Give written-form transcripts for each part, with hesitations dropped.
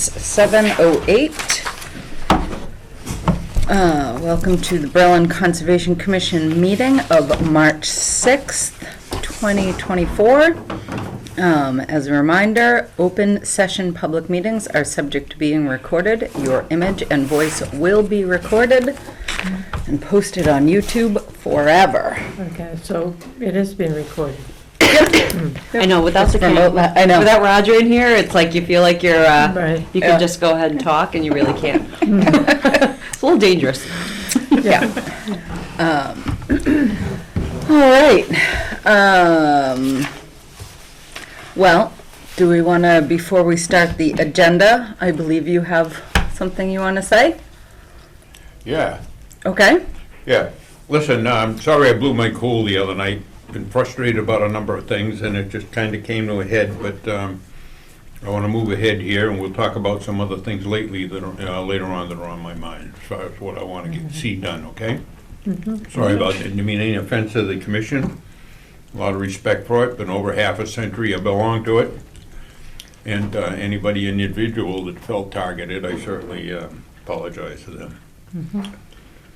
7:08. Welcome to the Berlin Conservation Commission meeting of March 6th, 2024. As a reminder, open session public meetings are subject to being recorded. Your image and voice will be recorded and posted on YouTube forever. Okay, so it has been recorded. I know, without the I know. without Roger in here, it's like you feel like you're, Right. you can just go ahead and talk, and you really can't. It's a little dangerous. Yeah. All right. Well, do we want to, before we start the agenda, I believe you have something you want to say? Yeah, Okay. yeah. Listen, I'm sorry I blew my cool the other night. Been frustrated about a number of things, and it just kind of came to a head, but I want to move ahead here, and we'll talk about some other things lately that are, later on that are on my mind, as far as what I want to see done, okay? Sorry about that. Didn't mean any offense to the commission. A lot of respect for it. Been over half a century I belong to it. And anybody individual that felt targeted, I certainly apologize to them.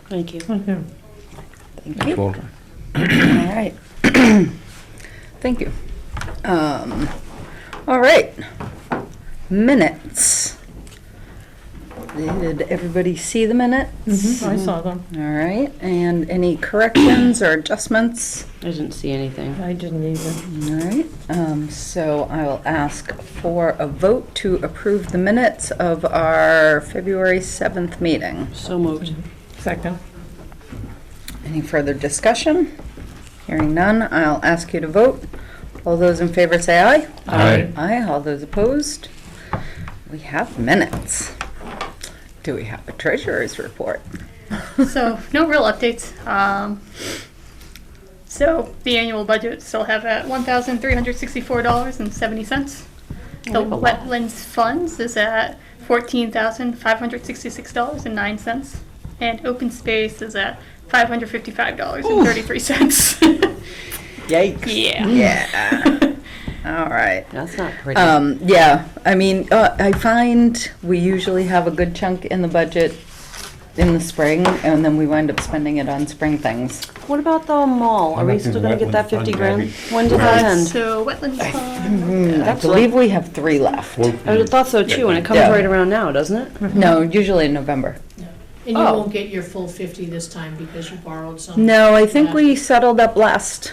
Thank you. Okay. Thank you. All right. Thank you. All right. Minutes. Did everybody see the minutes? I saw them. All right. And any corrections or adjustments? I didn't see anything. I didn't either. All right. So I will ask for a vote to approve the minutes of our February 7th meeting. So moved. Second. Any further discussion? Hearing none, I'll ask you to vote. All those in favor say aye. Aye. Aye. All those opposed? We have minutes. Do we have a treasurer's report? So, no real updates. So, the annual budget still have at $1,364.70. The wetlands funds is at $14,566.09. And open space is at $555.33. Yikes. Yeah. Yeah. All right. That's not pretty. Yeah, I mean, I find we usually have a good chunk in the budget in the spring, and then we wind up spending it on spring things. What about the mall? Are we still gonna get that Wetlands 50 fund, grand? Abby. When does that end? So, wetlands fund. I believe we have 3 left. I thought so too, and it comes Yeah. right around now, doesn't it? No, usually in November. And you Oh. won't get your full 50 this time because you borrowed some? No, I think we settled up last.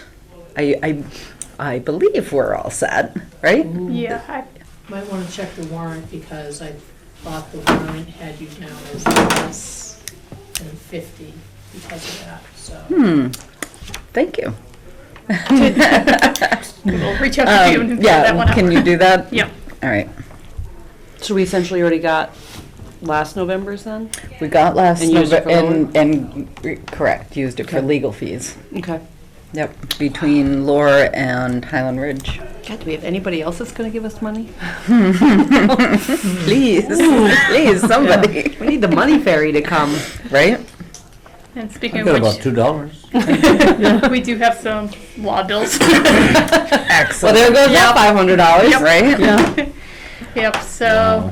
I believe we're all set, right? Yeah, Might want to check the warrant because I thought the warrant had you down as less than 50 because of that, so. Thank you. we'll reach out to you and figure that one Yeah, out. can you do that? Yep. All right. So we essentially already got last November's then? We got last And used it for and correct, used it for Okay. legal fees. Okay. Yep, between Laura and Highland Ridge. God, do we have anybody else that's gonna give us money? Please, please, somebody, We need the money fairy to come. right? And speaking I've of got which, about $2. we do have some law bills. Well, Excellent. there goes that $500. Right? Yep, so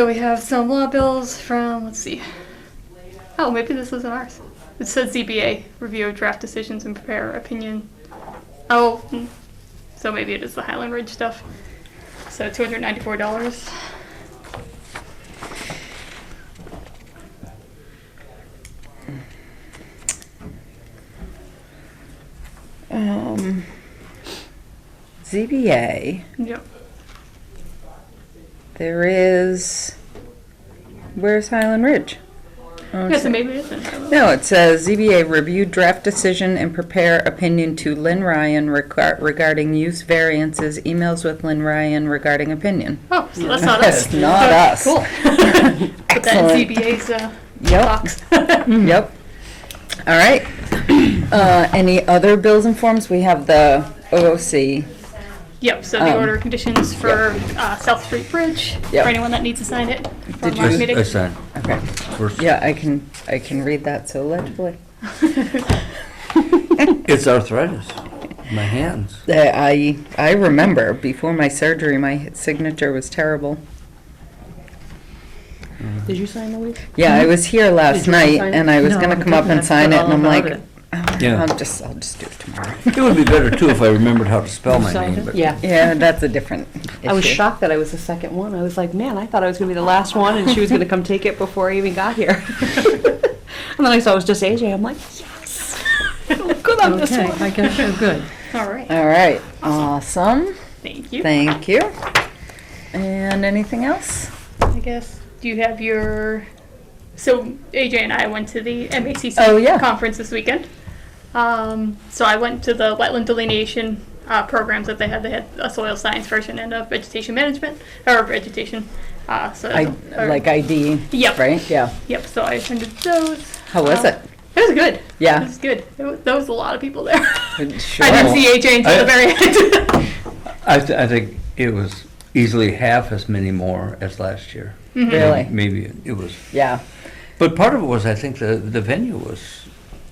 we have some law bills from, let's see. Oh, maybe this isn't ours. It says ZBA, review of draft decisions and prepare opinion. Oh, so maybe it is the Highland Ridge stuff. So $294. ZBA, Yep. there is, where's Highland Ridge? Oh, Yeah, so maybe it isn't. I don't know. no, it says ZBA review draft decision and prepare opinion to Lynn Ryan regarding use variances, emails with Lynn Ryan regarding opinion. Oh, so that's not us. That's not us. Cool. Put that in Excellent. ZBA's Yep. box. Yep. All right. Any other bills and forms? We have the OOC. Yep, so the order of conditions for South Street Bridge, Yep. for anyone that needs to sign it from Did last you- meeting. I signed. Okay. First. Yeah, I can read that so legibly. It's arthritis. My hands. I remember before my surgery, my signature was terrible. Did you sign the lease? Yeah, I was here last Did you night, sign it? and I was No, gonna I'm come up good. and sign it, That's and I'm all like, about it. Yeah. I'll just do it tomorrow. It would be better too if I remembered how to spell my Signed name, it? but. Yeah. Yeah, that's a different issue. I was shocked that I was the second one. I was like, man, I thought I was gonna be the last one and she was gonna come take it before I even got here. And then I saw it was just AJ. I'm like, yes. I'm good on this Okay, one. I guess you're good. All right. All right, awesome, Thank you. thank you. And anything else? I guess. Do you have your? So AJ and I went to the MACC Oh, yeah. conference this weekend. So I went to the wetland delineation programs that they had. They had a soil science version and a vegetation management or vegetation. Like ID, Yep. right? Yeah. Yep. So I attended those. How was it? It was good. It Yeah. was good. There was a lot of people there. Sure. I didn't see AJ until I- the very end. I think it was easily half as many more as last year. Really? Maybe it was, Yeah. but part of it was, I think the venue was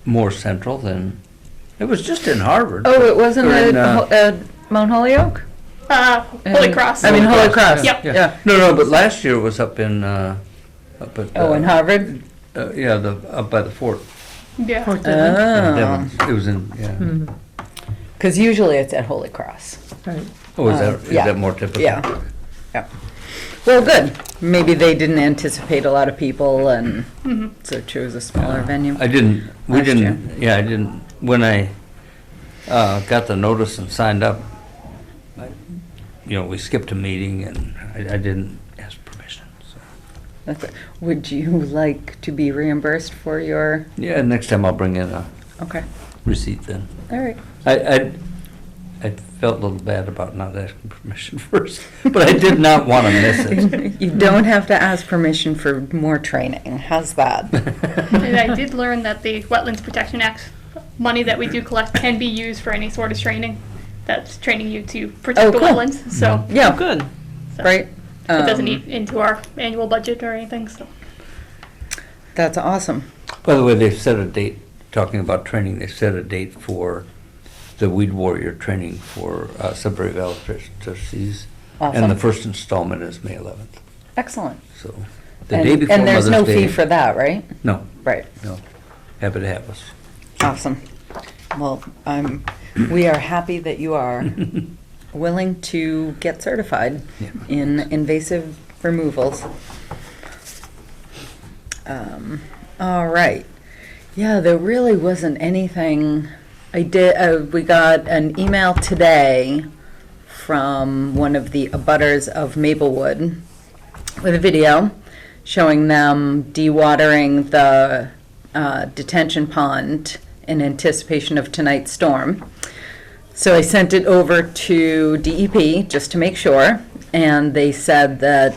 more central than, it was just in Harvard. Oh, it wasn't Or in, at Mount Holyoke? Holy Cross. I mean, Holy Cross. Yep. Yeah. No, but last year it was up in, up at. Oh, in Harvard? Yeah, up by the fort. Yeah. Fort Devens. Oh, Devens. It was in, yeah. Mhm, because usually it's at Holy Cross. right. Oh, is yeah. that more typical? Yeah. Yeah. Well, good. Maybe they didn't anticipate a lot of people and so chose a smaller venue. I didn't, we Last didn't, yeah, I didn't, when I got the notice and signed up, we skipped a meeting and I didn't ask permission, so. That's it. Would you like to be reimbursed for your, Yeah, next time I'll bring in a okay, receipt then. all right. I felt a little bad about not asking permission first, but I did not want to miss it. You don't have to ask permission for more training. How's that? And I did learn that the Wetlands Protection Act money that we do collect can be used for any sort of training. That's training you to protect Oh, the cool. wetlands. So Yeah, Good. so right? it doesn't Um, eat into our annual budget or anything. So That's awesome. By the way, they've set a date, talking about training, they set a date for the Weed Warrior training for Sudbury Valley trustees. And Awesome. the first installment is May 11th, Excellent. so the day before And there's Mother's no Day. fee for that, right? No, Right. no, happy to have us. Awesome. Well, we are happy that you are willing to get certified Yeah. in invasive removals. All right. Yeah, there really wasn't anything. We got an email today from one of the abutters of Maplewood with a video showing them dewatering the detention pond in anticipation of tonight's storm. So I sent it over to DEP just to make sure, and they said that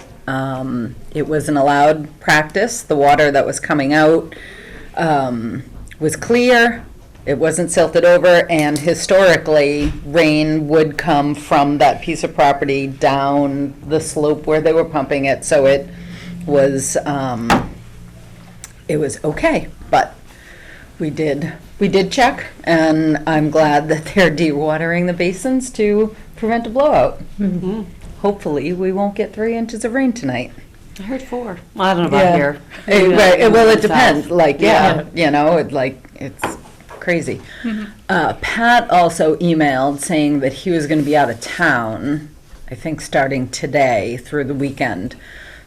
it was an allowed practice. The water that was coming out was clear, it wasn't silted over, and historically, rain would come from that piece of property down the slope where they were pumping it, so it was okay. But we did check, and I'm glad that they're dewatering the basins to prevent a blowout. Mm-hmm. Hopefully, we won't get 3 inches of rain tonight. I heard 4. Well, I don't know about Yeah. here. Right, well, it South. depends, like, yeah, Yeah. it's crazy. Pat also emailed saying that he was gonna be out of town, I think starting today through the weekend.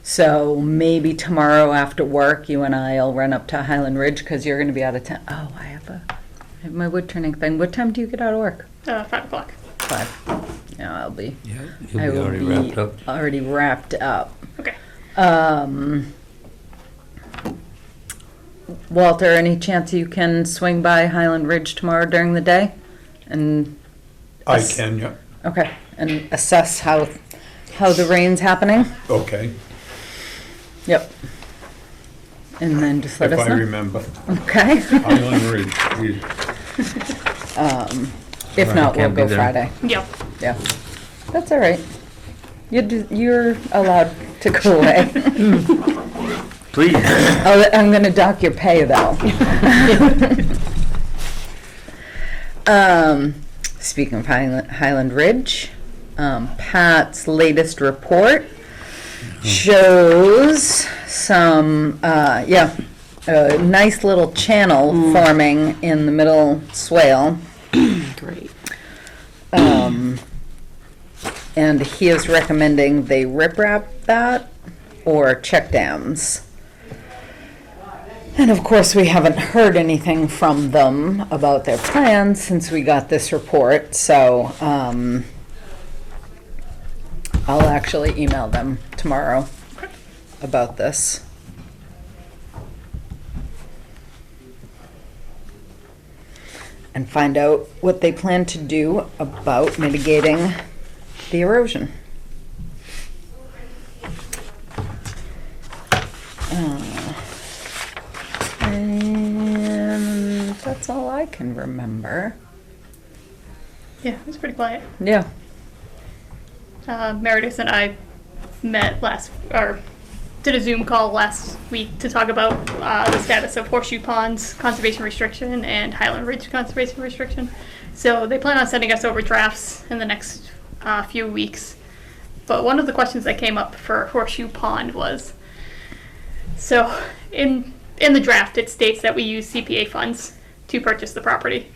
So maybe tomorrow after work, you and I'll run up to Highland Ridge, because you're gonna be out of town. Oh, I have my wood turning thing. What time do you get out of work? 5 o'clock. 5. Yeah, I'll be, Yeah, I you'll be will already be wrapped up. already wrapped up. Okay. Walter, any chance you can swing by Highland Ridge tomorrow during the day? And, I Yes. can, yeah, okay, and assess how the rain's happening? okay, Yep. And then just let if us I know. remember. Okay. Highland Ridge, geez. If I not, we'll can't be go there. Friday. Yep. Yeah. That's all right. You're allowed to go away. Please. I'm gonna dock your pay, though. Speaking of Highland Ridge, Pat's latest report shows some, a nice little channel forming in the middle swale. Great. And he is recommending they riprap that or check dams. And of course, we haven't heard anything from them about their plans since we got this report, so I'll actually email them tomorrow about this. And find out what they plan to do about mitigating the erosion. And that's all I can remember. Yeah, it was pretty quiet. Yeah. Meredith and I did a Zoom call last week to talk about the status of Horseshoe Ponds Conservation Restriction and Highland Ridge Conservation Restriction. So they plan on sending us over drafts in the next few weeks. But one of the questions that came up for Horseshoe Pond was, so in the draft it states that we use CPA funds to purchase the property.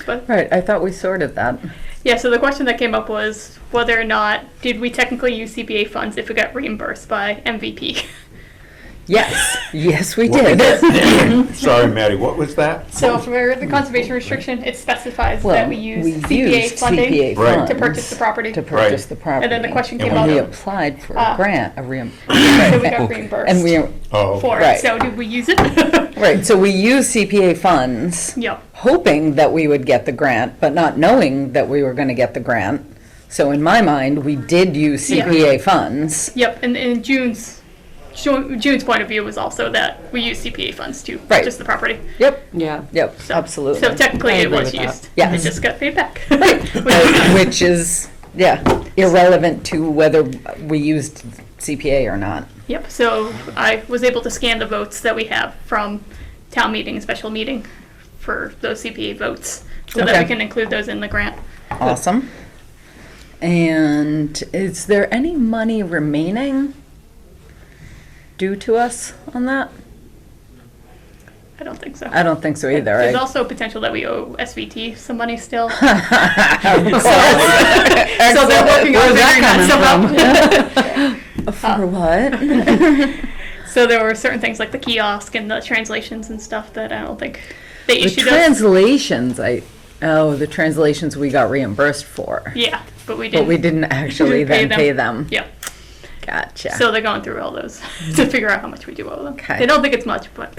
But Right, I thought we sorted that. yeah, so the question that came up was whether or not did we technically use CPA funds if we got reimbursed by MVP. Yes, yes, we What was did. that? Sorry, Maddie, what was that? So for the conservation restriction, it specifies Well, that we use CPA used funding CPA Right. funds to purchase the property. to purchase Right. the property. And then the question And came And we up, applied for Ah. a grant, so we got Okay. reimbursed and we, Oh, for right. it. So did we use it? right, so we used CPA funds, Yep. hoping that we would get the grant, but not knowing that we were gonna get the grant. So in my mind, we did use CPA funds. Yep. And in June's point of view was also that we use CPA funds to Right. purchase the property. Yep, Yeah. yep, So, absolutely. So technically I it agree was with that. used. Yes. It just got paid back. Which is, yeah, irrelevant to whether we used CPA or not. Yep, so I was able to scan the votes that we have from town meeting and special meeting for those CPA votes, so that Okay. we can include those in the grant. Awesome. And is there any money remaining due to us on that? I don't think so. I don't think so either. There's I- also potential that we owe SVT some money still. Of course. So they're working on Where's figuring that stuff out. For what? So there were certain things like the kiosk and the translations and stuff that I don't think they The issued us. translations, the translations we got reimbursed for, Yeah, but we didn't. but we didn't actually then pay them. Yep. Gotcha. So they're going through all those to figure out how much we do owe them. Okay. They don't think it's much, but.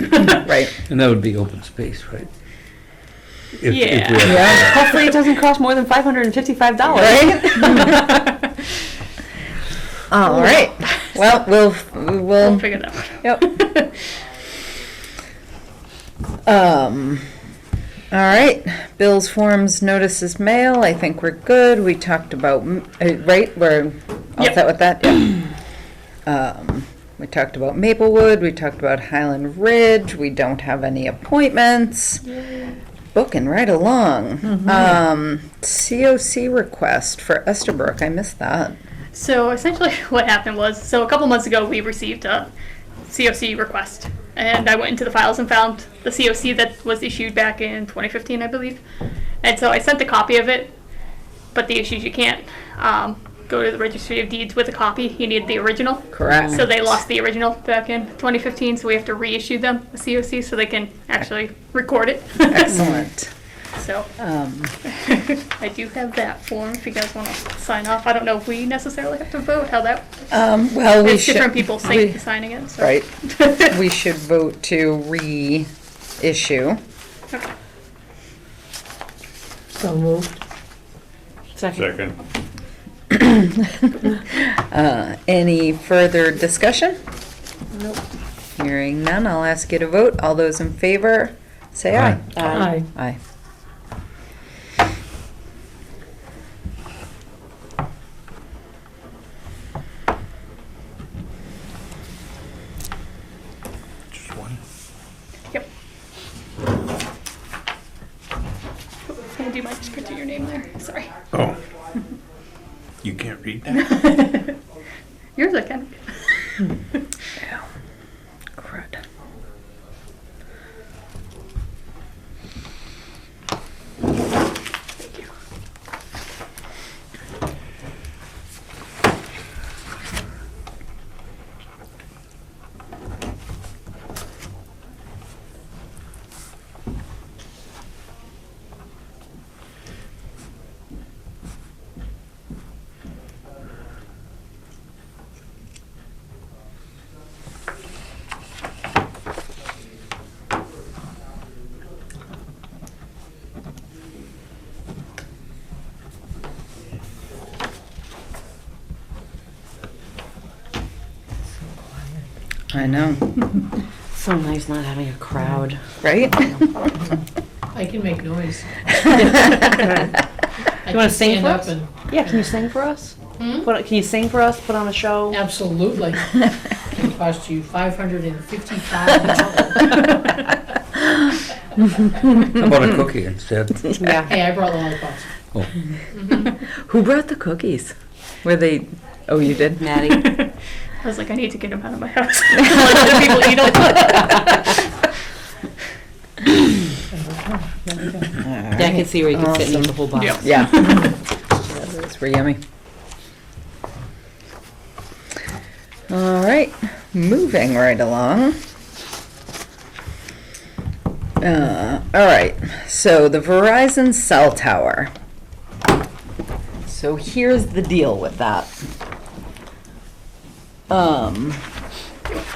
Right. And that would be open space, right? If we Yeah. had- Yeah. Hopefully it doesn't cost more than $555. Right? All right. Well, We'll we'll, figure that out. yep. All right. Bills, forms, notices, mail. I think we're good. We talked about, right? We're all Yep. set with that? Yeah. We talked about Maplewood. We talked about Highland Ridge. We don't have any appointments. Booking right along. COC request for Estabrook. I missed that. So essentially what happened was, so a couple months ago we received a COC request, and I went into the files and found the COC that was issued back in 2015, I believe. And so I sent a copy of it, but the issue is you can't go to the Registry of Deeds with a copy. You need the original. Correct. So they lost the original back in 2015, so we have to reissue them a COC so they can actually record it. Excellent. So I do have that form if you guys want to sign off. I don't know if we necessarily have to vote, how that, Well, we it's should. different people we- signing it, so. Right. We should vote to reissue. Okay. So moved. Second. second. Any further discussion? Nope. Hearing none, I'll ask you to vote. All those in favor, say aye. Aye. Aye. Just one. Yep. And do you mind just printing your name there? Sorry. Oh. You can't read that? Yours I can. I know, So nice not having a crowd. right? I can make noise. You wanna sing Stand for up us? and, Yeah, can you sing for us? Hmm? Can you sing for us, put on a show? absolutely. It'll cost you $555. How about a cookie instead? Yeah. Hey, I brought lollipops. Who brought the cookies? Were they, oh, you did? Maddie. I was like, I need to get them out of my house. Let other people eat them. Yeah, I can see where you can sit and eat the whole box. Yeah. Yeah. Those were yummy. All right, moving right along. All right, so the Verizon cell tower. So here's the deal with that.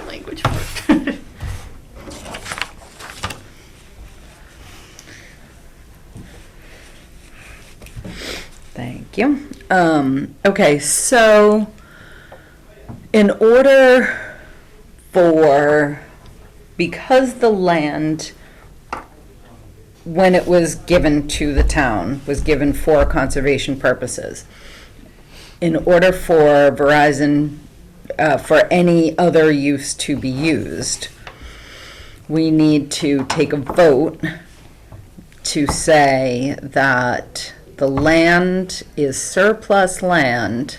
Language. Thank you. Okay, so in order for, because the land, when it was given to the town, was given for conservation purposes, in order for Verizon, for any other use to be used, we need to take a vote to say that the land is surplus land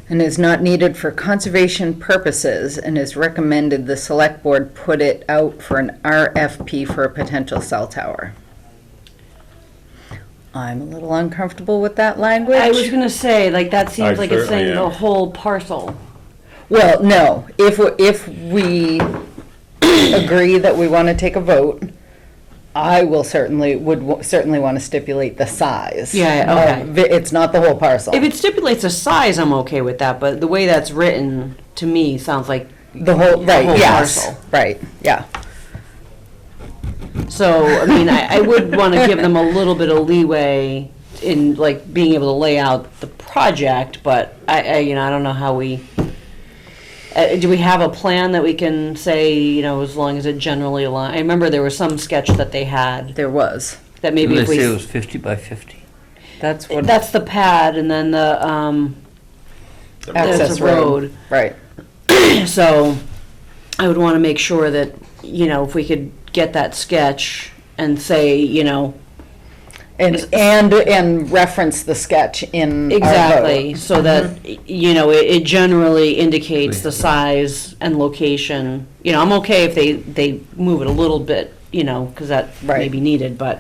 and is not needed for conservation purposes, and is recommended the select board put it out for an RFP for a potential cell tower. I'm a little uncomfortable with that language. I was gonna say, like, that seems I like it's saying certainly the am. whole parcel. Well, no, if we agree that we want to take a vote, I will certainly, certainly want to stipulate the size. Yeah, okay. It's not the whole parcel. If it stipulates a size, I'm okay with that, but the way that's written, to me, sounds like The whole, the right, whole yes, parcel. right, yeah. So, I mean, I would want to give them a little bit of leeway in, like, being able to lay out the project, but I don't know how we, do we have a plan that we can say, as long as it generally aligns? I remember there was some sketch that they had, There was. that maybe They if say it we, was 50 by 50. That's what. that's the pad, and then the, there's Access a road. road. Right. So, I would want to make sure that, if we could get that sketch and say, And reference the sketch in our vote. exactly, so that, it generally indicates the size and location. I'm okay if they move it a little bit, because that may Right. be needed, but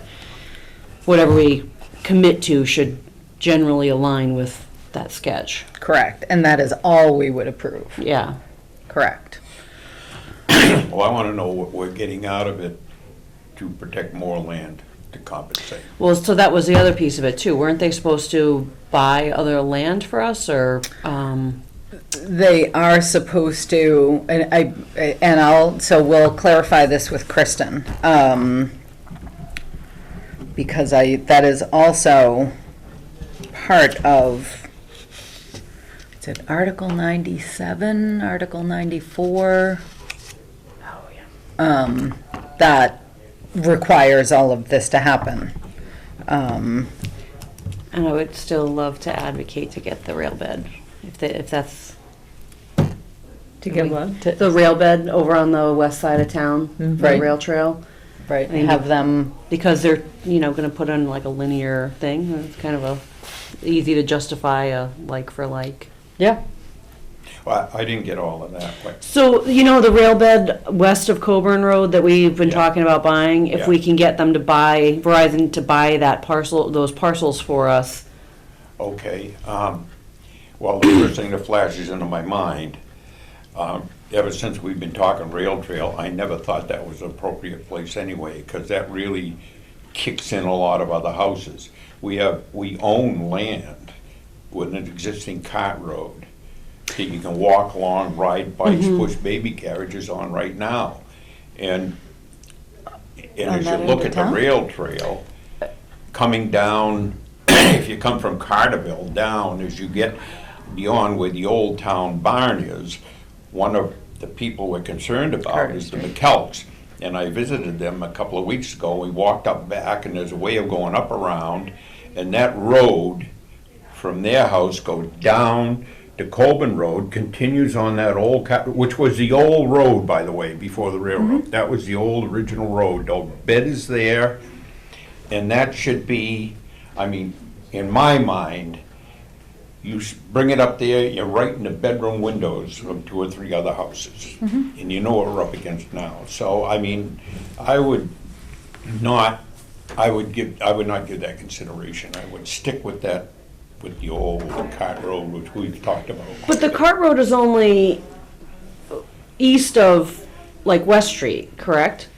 whatever we commit to should generally align with that sketch. Correct, and that is all we would approve. Yeah. Correct. Well, I want to know what we're getting out of it to protect more land to compensate. Well, so that was the other piece of it too. Weren't they supposed to buy other land for us, or, They are supposed to, so we'll clarify this with Kristen. Because that is also part of, is it Article 97, Article 94? That requires all of this to happen. and I would still love to advocate to get the rail bed, if that's. To get what? The rail bed over on the west side of town, the Right. rail trail, Right, I mean, have them, because they're, gonna put in like a linear thing, and it's kind of easy to justify a like for like. yeah, Well, I didn't get all of that, but So, the rail bed west of Coburn Road that we've been Yeah. talking about buying, if we Yeah. can get them to buy, Verizon to buy that parcel, those parcels for us. okay. Well, the first thing that flashes into my mind, ever since we've been talking rail trail, I never thought that was an appropriate place anyway, because that really kicks in a lot of other houses. We own land with an existing cart road that you can walk along, ride bikes, push baby carriages on right now. And as you that look into at the town? rail trail, coming down, if you come from Carterville down, as you get beyond where the old town barn is, one of the people were concerned about is the McKelks. And I visited them a couple of weeks ago. We walked up back, and there's a way of going up around, and that road from their house goes down to Colburn Road, continues on that old, which was the old road, by the way, before the railroad. That was the old original road. The bed is there, and that should be, I mean, in my mind, you bring it up there, you're right in the bedroom windows of 2 or 3 other houses. And you know what we're up against now. So, I mean, I would not give that consideration. I would stick with that, with the old cart road, which we've talked about. But the Cart Road is only east of, like, West Street, correct?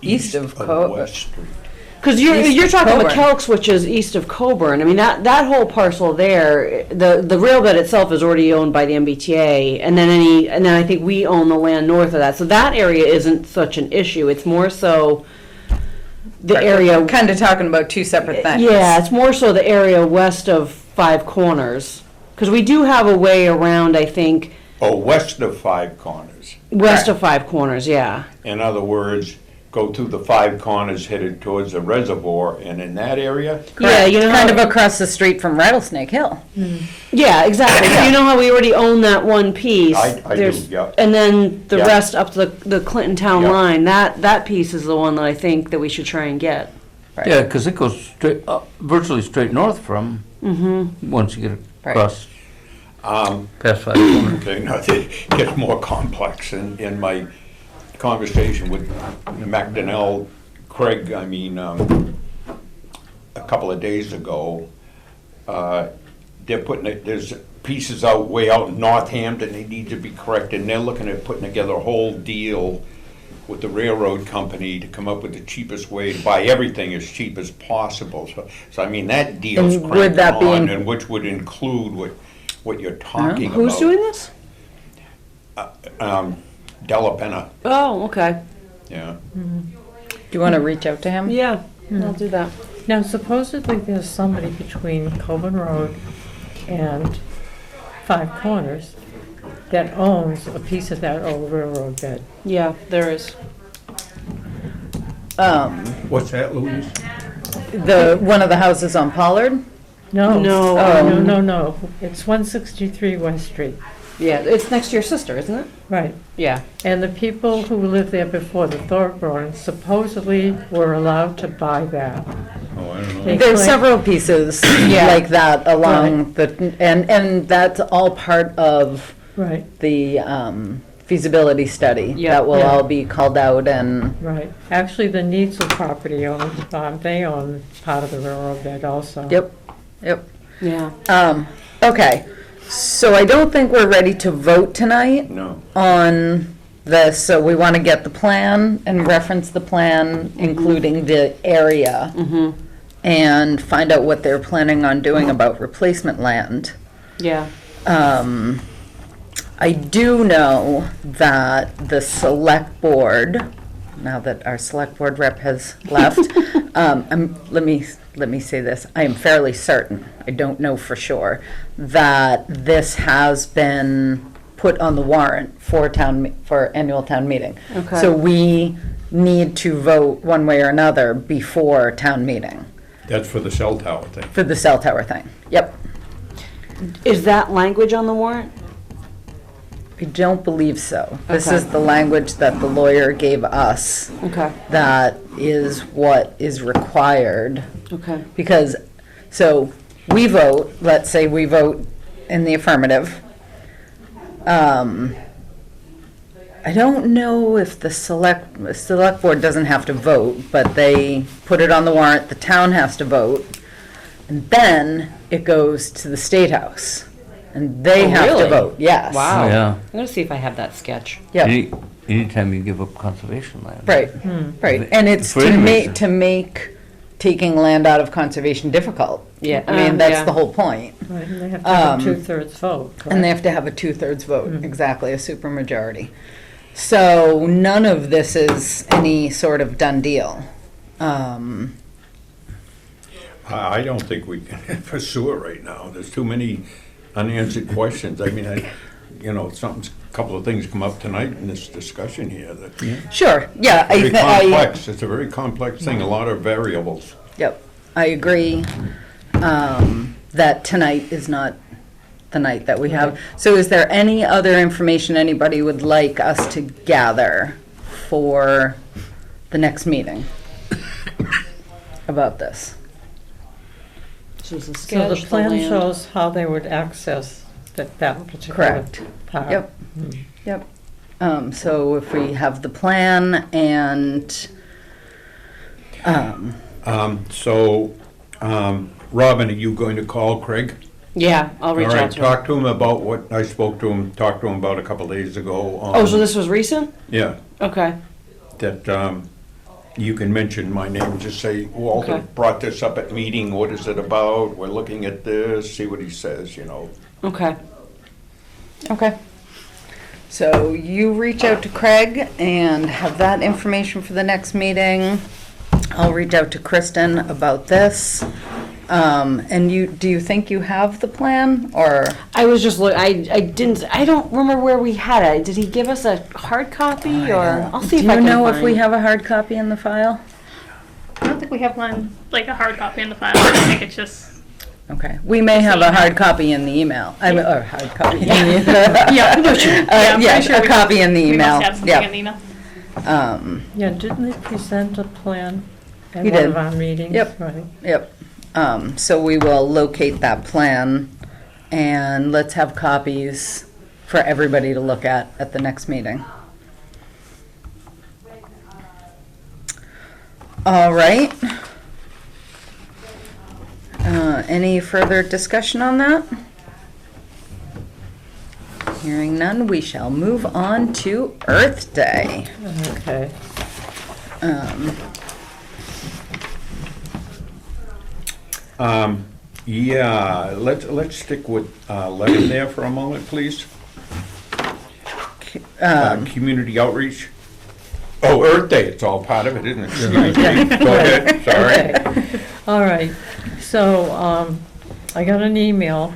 East of West Street. Because East you're of talking Coburn. McKelks, which is east of Coburn. I mean, that whole parcel there, the rail bed itself is already owned by the MBTA, and then I think we own the land north of that. So that area isn't such an issue. It's more so the area. Kind of talking about two separate things. Yeah, it's more so the area west of Five Corners. Because we do have a way around, I think, Oh, west of Five Corners. west of Five Corners, yeah. In other words, go through the Five Corners headed towards the reservoir, and in that area, Yeah, you know Kind how, of across the street from Rattlesnake Hill. yeah, exactly. So you know how we already own that one piece? I do, There's- yeah. And then the Yeah. rest up to the Clinton Town Yeah. line, that piece is the one that I think that we should try and get. Right. Yeah, because it goes straight, virtually straight north from, once you get across past 5 corners. okay, now it gets more complex. In my conversation with McDonnell Craig, I mean, a couple of days ago, they're putting it, there's pieces out, way out in Northampton, they need to be corrected, and they're looking at putting together a whole deal with the railroad company to come up with the cheapest way to buy everything as cheap as possible. So I mean, that deal's And would cranking that be on, in- and which would include what you're talking about. Who's doing this? Della Penna, Oh, okay. yeah. Do you want to reach out to him? Yeah, I'll do that. Now supposedly there's somebody between Coburn Road and Five Corners that owns a piece of that old railroad bed. Yeah, there is. What's that, Louise? One of the houses on Pollard? No. No, No. It's 163 West Street. Yeah, it's next to your sister, isn't it? Right. Yeah. And the people who lived there before, the Thorburns, supposedly were allowed to buy that. Oh, I don't know. They There's claim- several pieces like that along the, and that's all part of Right, the feasibility study. Yeah. That will Yeah. all be called out and, right. Actually, the Neitzel property owns, they own part of the railroad bed also. yep. Yeah. Okay, so I don't think we're ready to vote tonight No. on this, so we want to get the plan and reference the plan, including the area, and find out what they're planning on doing about replacement land. Yeah. I do know that the select board, now that our select board rep has left, let me say this, I am fairly certain, I don't know for sure, that this has been put on the warrant for annual town meeting. Okay. So we need to vote one way or another before town meeting That's for the cell tower thing. for the cell tower thing. Yep. Is that language on the warrant? I don't believe so. This Okay. is the language that the lawyer gave us. Okay. That is what is required, Okay. because, so, we vote, let's say we vote in the affirmative. I don't know if the select board doesn't have to vote, but they put it on the warrant, the town has to vote, and then it goes to the State House, and they Oh, have to really? vote, yes. Wow. Yeah. I'm gonna see if I have that sketch. Yep. Anytime you give up conservation land. Right, right, and it's For to any make, reason. to make taking land out of conservation difficult. Yeah, I mean, that's yeah. the whole point. Right, and they have to have a Um, two-thirds vote, And they correct? have to have a two-thirds vote, exactly, a supermajority. So none of this is any sort of done deal. I don't think we can pursue it right now. There's too many unanswered questions. I mean, something's, a couple of things come up tonight in this discussion here that Sure, yeah. very complex. It's a very complex thing, a lot of variables. Yep, I agree that tonight is not the night that we have. So is there any other information anybody would like us to gather for the next meeting about this? So it's the So the sketch, the plan land. shows how they would access that particular Correct. part. Yep, yep. So if we have the plan and, Robin, are you going to call Craig? Yeah, I'll reach All out right, to him. talk to him about what I spoke to him, talked to him about a couple days ago. Oh, so this was recent? Yeah, Okay. that you can mention my name, just say, Walter Okay. brought this up at meeting, what is it about? We're looking at this, see what he says, Okay. okay. So you reach out to Craig and have that information for the next meeting. I'll reach out to Kristen about this. And do you think you have the plan or? I was just I don't remember where we had it. Did he give us a hard copy or? I'll see if I Do can you know if find- we have a hard copy in the file? I don't think we have one, like a hard copy in the file. I think it's just, Okay, we may have a hard copy in the email, or hard copy in the. yeah, I'm pretty sure Yeah, a we copy in the we email. must have something in the email. Yeah, didn't they present a plan at He one did. of our meetings? Yep. Right. Yep. So we will locate that plan and let's have copies for everybody to look at the next meeting. All right. Any further discussion on that? Hearing none, we shall move on to Earth Day. Okay. Yeah, let's stick with 11 there for a moment, please. Community outreach. Oh, Earth Day, it's all part of it, isn't it? Excuse me. Go ahead, sorry. Okay. All right. So I got an email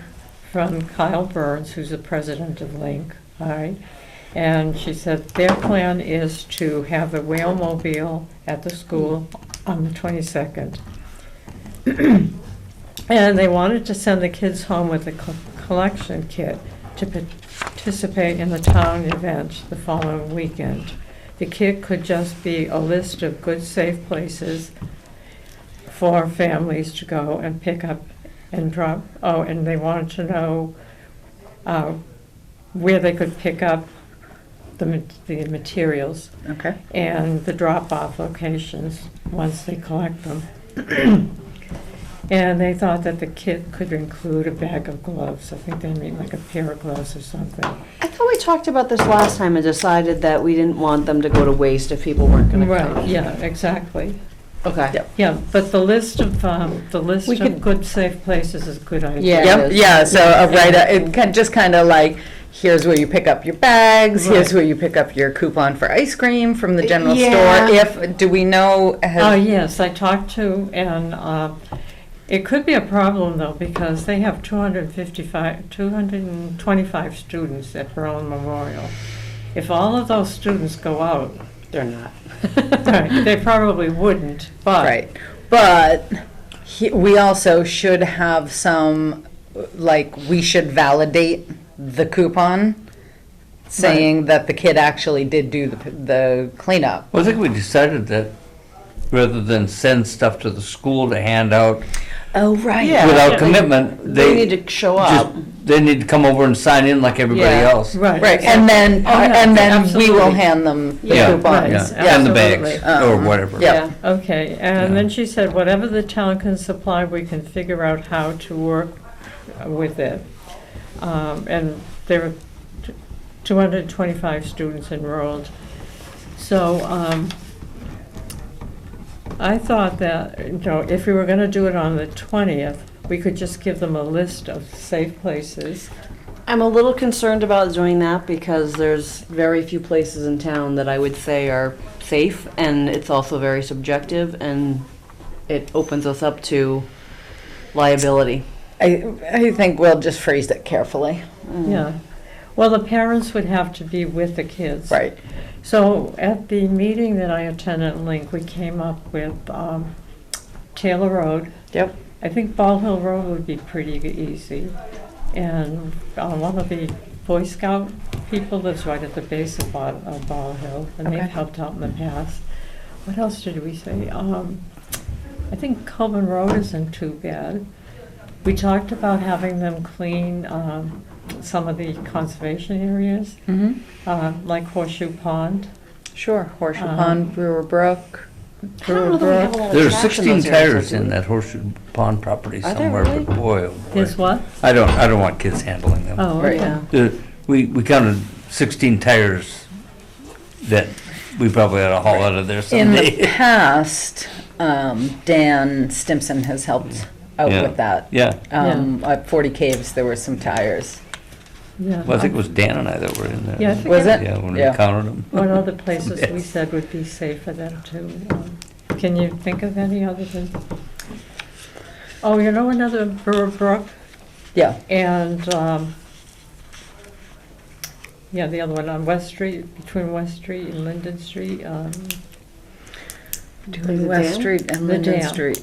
from Kyle Burns, who's the president of Link, all right? And she said their plan is to have the whale mobile at the school on the 22nd. And they wanted to send the kids home with a collection kit to participate in the town event the following weekend. The kit could just be a list of good, safe places for families to go and pick up and drop. Oh, and they wanted to know where they could pick up the materials Okay. and the drop-off locations once they collect them. And they thought that the kit could include a bag of gloves. I think they mean like a pair of gloves or something. I thought we talked about this last time and decided that we didn't want them to go to waste if people weren't going to come. Right, yeah, exactly. Okay. Yep. Yeah, but the list of We could- good, safe places is a good idea. Yeah. Yep, yeah, so it can just kind of like, here's where you pick up your bags, here's Right. where you pick up your coupon for ice cream from the general Yeah. store. Do we know? Oh, yes, I talked to, and it could be a problem, though, because they have 225 students at Berlin Memorial. If all of those students go out, They're not. right, they probably wouldn't, but. Right, but we also should have some, like, we should validate the coupon saying that the kid actually did do the cleanup. Well, I think we decided that rather than send stuff to the school to hand out Oh, right. Yeah. without commitment, They need to show up. they need to come over and sign in like everybody Yeah. else. Right. Right, and then, Oh, yeah, and then we will absolutely. hand them the Yeah, coupons. right. Yeah, and the Absolutely. bags, or whatever. Yeah. Okay, and then she said, whatever the town can supply, we can figure out how to work with it. And there are 225 students enrolled. So I thought that, if we were going to do it on the 20th, we could just give them a list of safe places. I'm a little concerned about doing that because there's very few places in town that I would say are safe, and it's also very subjective, and it opens us up to liability. I think we'll just phrase it carefully. Yeah. Well, the parents would have to be with the kids. Right. So at the meeting that I attended in Link, we came up with Taylor Road. Yep. I think Ball Hill Road would be pretty easy. And one of the Boy Scout people lives right at the base of Ball Hill, and they've Okay. helped out in the past. What else did we say? I think Coleman Road isn't too bad. We talked about having them clean some of the conservation areas, Mm-hmm. like Horseshoe Pond. Sure. Horseshoe Um, Pond, Brewer Brook. I don't know that we have a lot of There's trash in 16 those areas, tires do in we? that Horseshoe Pond property Are there somewhere, really? but boy, oh boy. There's what? I don't want kids handling them. Oh, Right. okay. We counted 16 tires that we probably ought to haul out of there In the someday. past, Dan Stimson has helped out Yeah. with that. Yeah, At 40 Caves, there were some tires. Yeah. well, I think it was Dan and I that were in there. Yeah, I think Was it? Yeah, when we Yeah. counted them. What other places we Yes. said would be safe for them to, can you think of any other than? Oh, you know another Brewer Brook Yeah. and, yeah, the other one on West Street, between West Street and Linden Street. Between West dam? Street and The Linden dam. Street.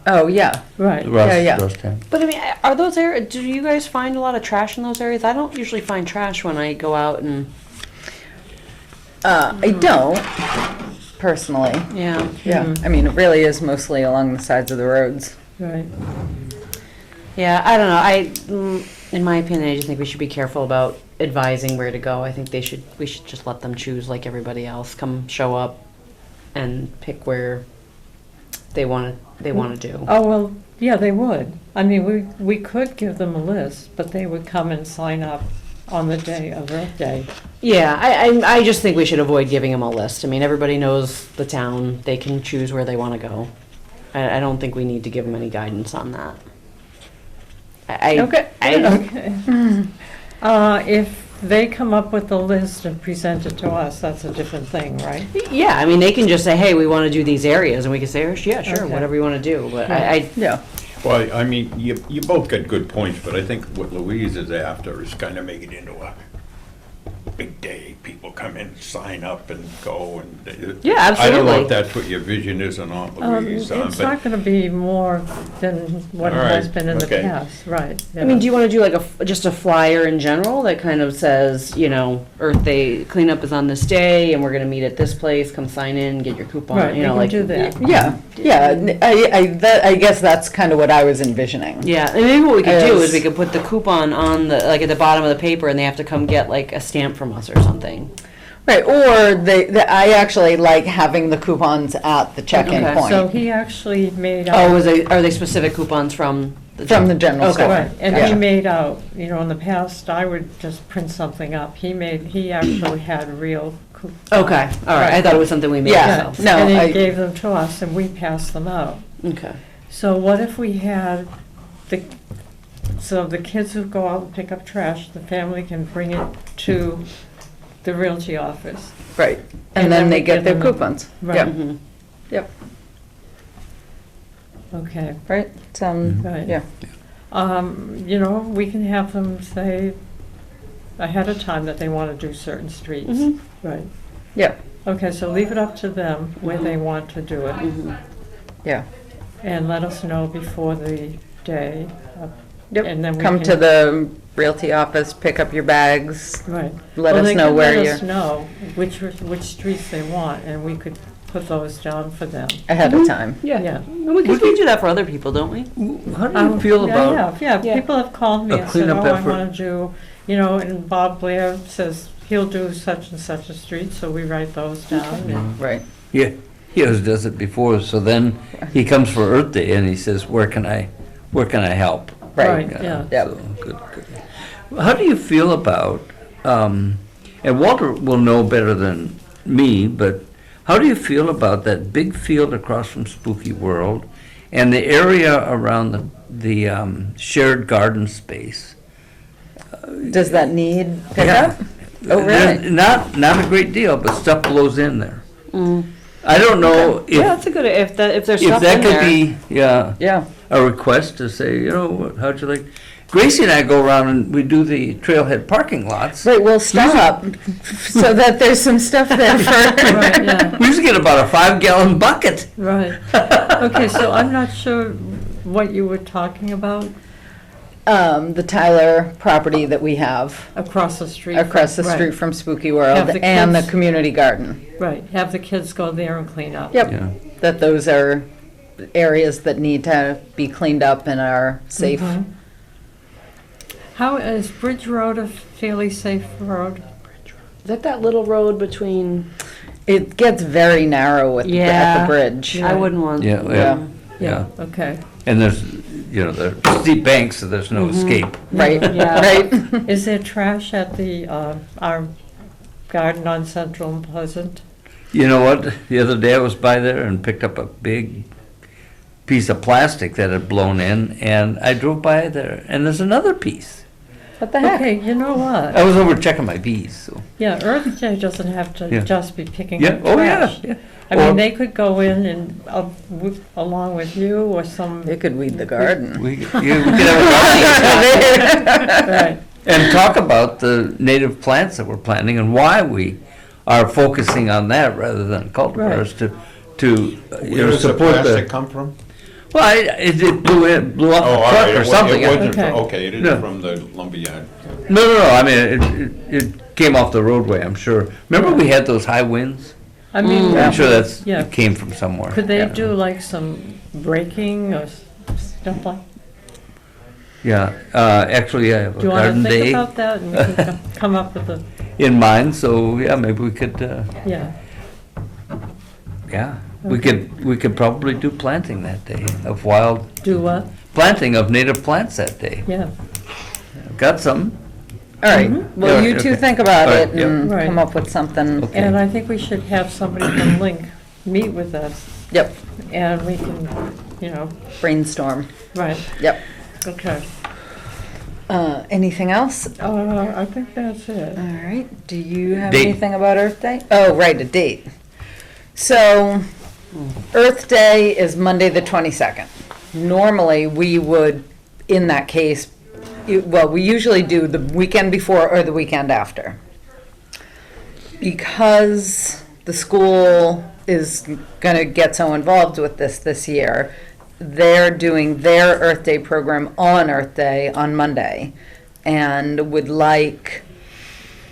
Oh, yeah. Right. yeah. Russtown. But I mean, are those areas, do you guys find a lot of trash in those areas? I don't usually find trash when I go out and, I don't, personally. yeah. Yeah. I mean, it really is mostly along the sides of the roads. Right. Yeah, I don't know. In my opinion, I just think we should be careful about advising where to go. I think we should just let them choose like everybody else. Come show up and pick where they want to do. Oh, well, yeah, they would. I mean, we could give them a list, but they would come and sign up on the day of Earth Day. Yeah, I just think we should avoid giving them a list. I mean, everybody knows the town. They can choose where they want to go. I don't think we need to give them any guidance on that. Okay. If they come up with a list and present it to us, that's a different thing, right? Yeah, I mean, they can just say, hey, we want to do these areas, and we can say, oh, yeah, sure, Okay. whatever you want to do. But Yeah. Well, I mean, you both got good points, but I think what Louise is after is kind of make it into a big day. People come in, sign up and go and. Yeah, I don't know absolutely. if that's what your vision is or not, Louise. It's but- not gonna be more than what it All has right, been in the okay. past, right? I mean, do you want to do like just a flyer in general that kind of says, you know, Earth Day cleanup is on this day, and we're going to meet at this place. Come sign in, get your coupon. Right, you we know, can like do that. Yeah. I guess that's kind of what I was envisioning. Yeah, and maybe what we could do As- is we could put the coupon on the like at the bottom of the paper, and they have to come get like a stamp from us or something. Right, or I actually like having the coupons at the check-in Okay. point. So he actually made Oh, out, are they specific coupons from the From the general Okay. store. right, and Yeah. he made out, you know, in the past, I would just print something up. He actually had real coupons. Okay, all right. I thought it was something we made Yeah. ourselves. No, And I- he gave them to us, and we passed them out. Okay. So what if we had so the kids who go out and pick up trash, the family can bring it to the realty office? Right, And and then then they we get give their them a- coupons. Right. Yep, Mhm. yep, Okay, right, Right. yeah. you know, we can have them say ahead of time that they want to do certain streets. Mhm. Right. Yeah, Okay, so leave it up to them where they want to do it, Mhm. yeah. and let us know before the day. Yep, And then we come to can- the realty office, pick up your bags, Right. let Well, us they know can where Let you're, us know which streets they want, and we could put those down for them. ahead of time. Yeah. Yeah. And we do that for other people, don't we? How do you feel Yeah, about, Yeah, Yeah. people have called me a and said, cleanup oh, I effort? want to do, you know, and Bob Blair says he'll do such and such a street, so we write those down. and- Right, yeah, he always does it before, so then he comes for Earth Day and he says, where can I help? right. Yeah. Yep. So, good. How do you feel about, and Walter will know better than me, but how do you feel about that big field across from Spooky World and the area around the shared garden space? Does that need Yeah. pickup? Oh, There's really? Not a great deal, but stuff blows in there. Mm. I don't know Yeah, if, that's a good, if there's if stuff that in could there. be, yeah, Yeah, a request to say, you know, how'd you like, Gracie and I go around and we do the trailhead parking lots. Right, we'll stop so that there's some stuff there for, Right, yeah, We used to get about a 5-gallon bucket. right. Okay, so I'm not sure what you were talking about the Tyler property that we have across the street. across the Right, street from Spooky World Have the and the kids- community garden. Right, have the kids go there and clean up. Yep. Yeah. That those are areas that need to be cleaned up and are safe. Mhm. How, is Bridge Road a fairly safe road? Is that little road between? It gets very narrow at at Yeah. the bridge. I wouldn't want. Yeah, Yeah. Yeah. Okay. And there's, there are steep banks, so there's no escape. Right, Yeah. right. Is there trash at the, our garden on Central and Pleasant? You know what? The other day I was by there and picked up a big piece of plastic that had blown in, and I drove by there, and there's another piece. What the heck? Okay, you know what? I was over checking my bees, so. Yeah, Earth Day doesn't have to Yeah. just be picking Yeah, up oh, yeah, trash. yeah. I Or- mean, they could go in and, along with you or some, They could weed the garden. We could have a garden right, and talk about the native plants that we're planting and why we are focusing on that rather than cultivars to Where does the support plastic the. come from? Well, it blew off Oh, the all truck right, or it something. wasn't, Okay. okay, it No. isn't from the lumberyard. No, I mean, it came off the roadway, I'm sure. Remember we had those high winds? I mean, I'm sure Yeah. it came from somewhere. could they Yeah. do like some breaking or stuff like? Yeah, actually, I have a Do you want garden to think day about that and we can come up with a, in mind, so yeah, maybe we could, yeah, yeah. We Okay. could probably do planting that day of wild, do what? planting of native plants that day. Yeah, Got some. All right, well, Yeah, you two okay. think about All it right, yep. and Right. come up with something. Okay. and I think we should have somebody from Link meet with us Yep, and we can, brainstorm. right, Yep. okay. Anything else? I think that's it. All right, do you have Date. anything about Earth Day? Oh, right, a date. So, Earth Day is Monday, the 22nd. Normally, we would, in that case, we usually do the weekend before or the weekend after. Because the school is gonna get so involved with this year, they're doing their Earth Day program on Earth Day on Monday, and would like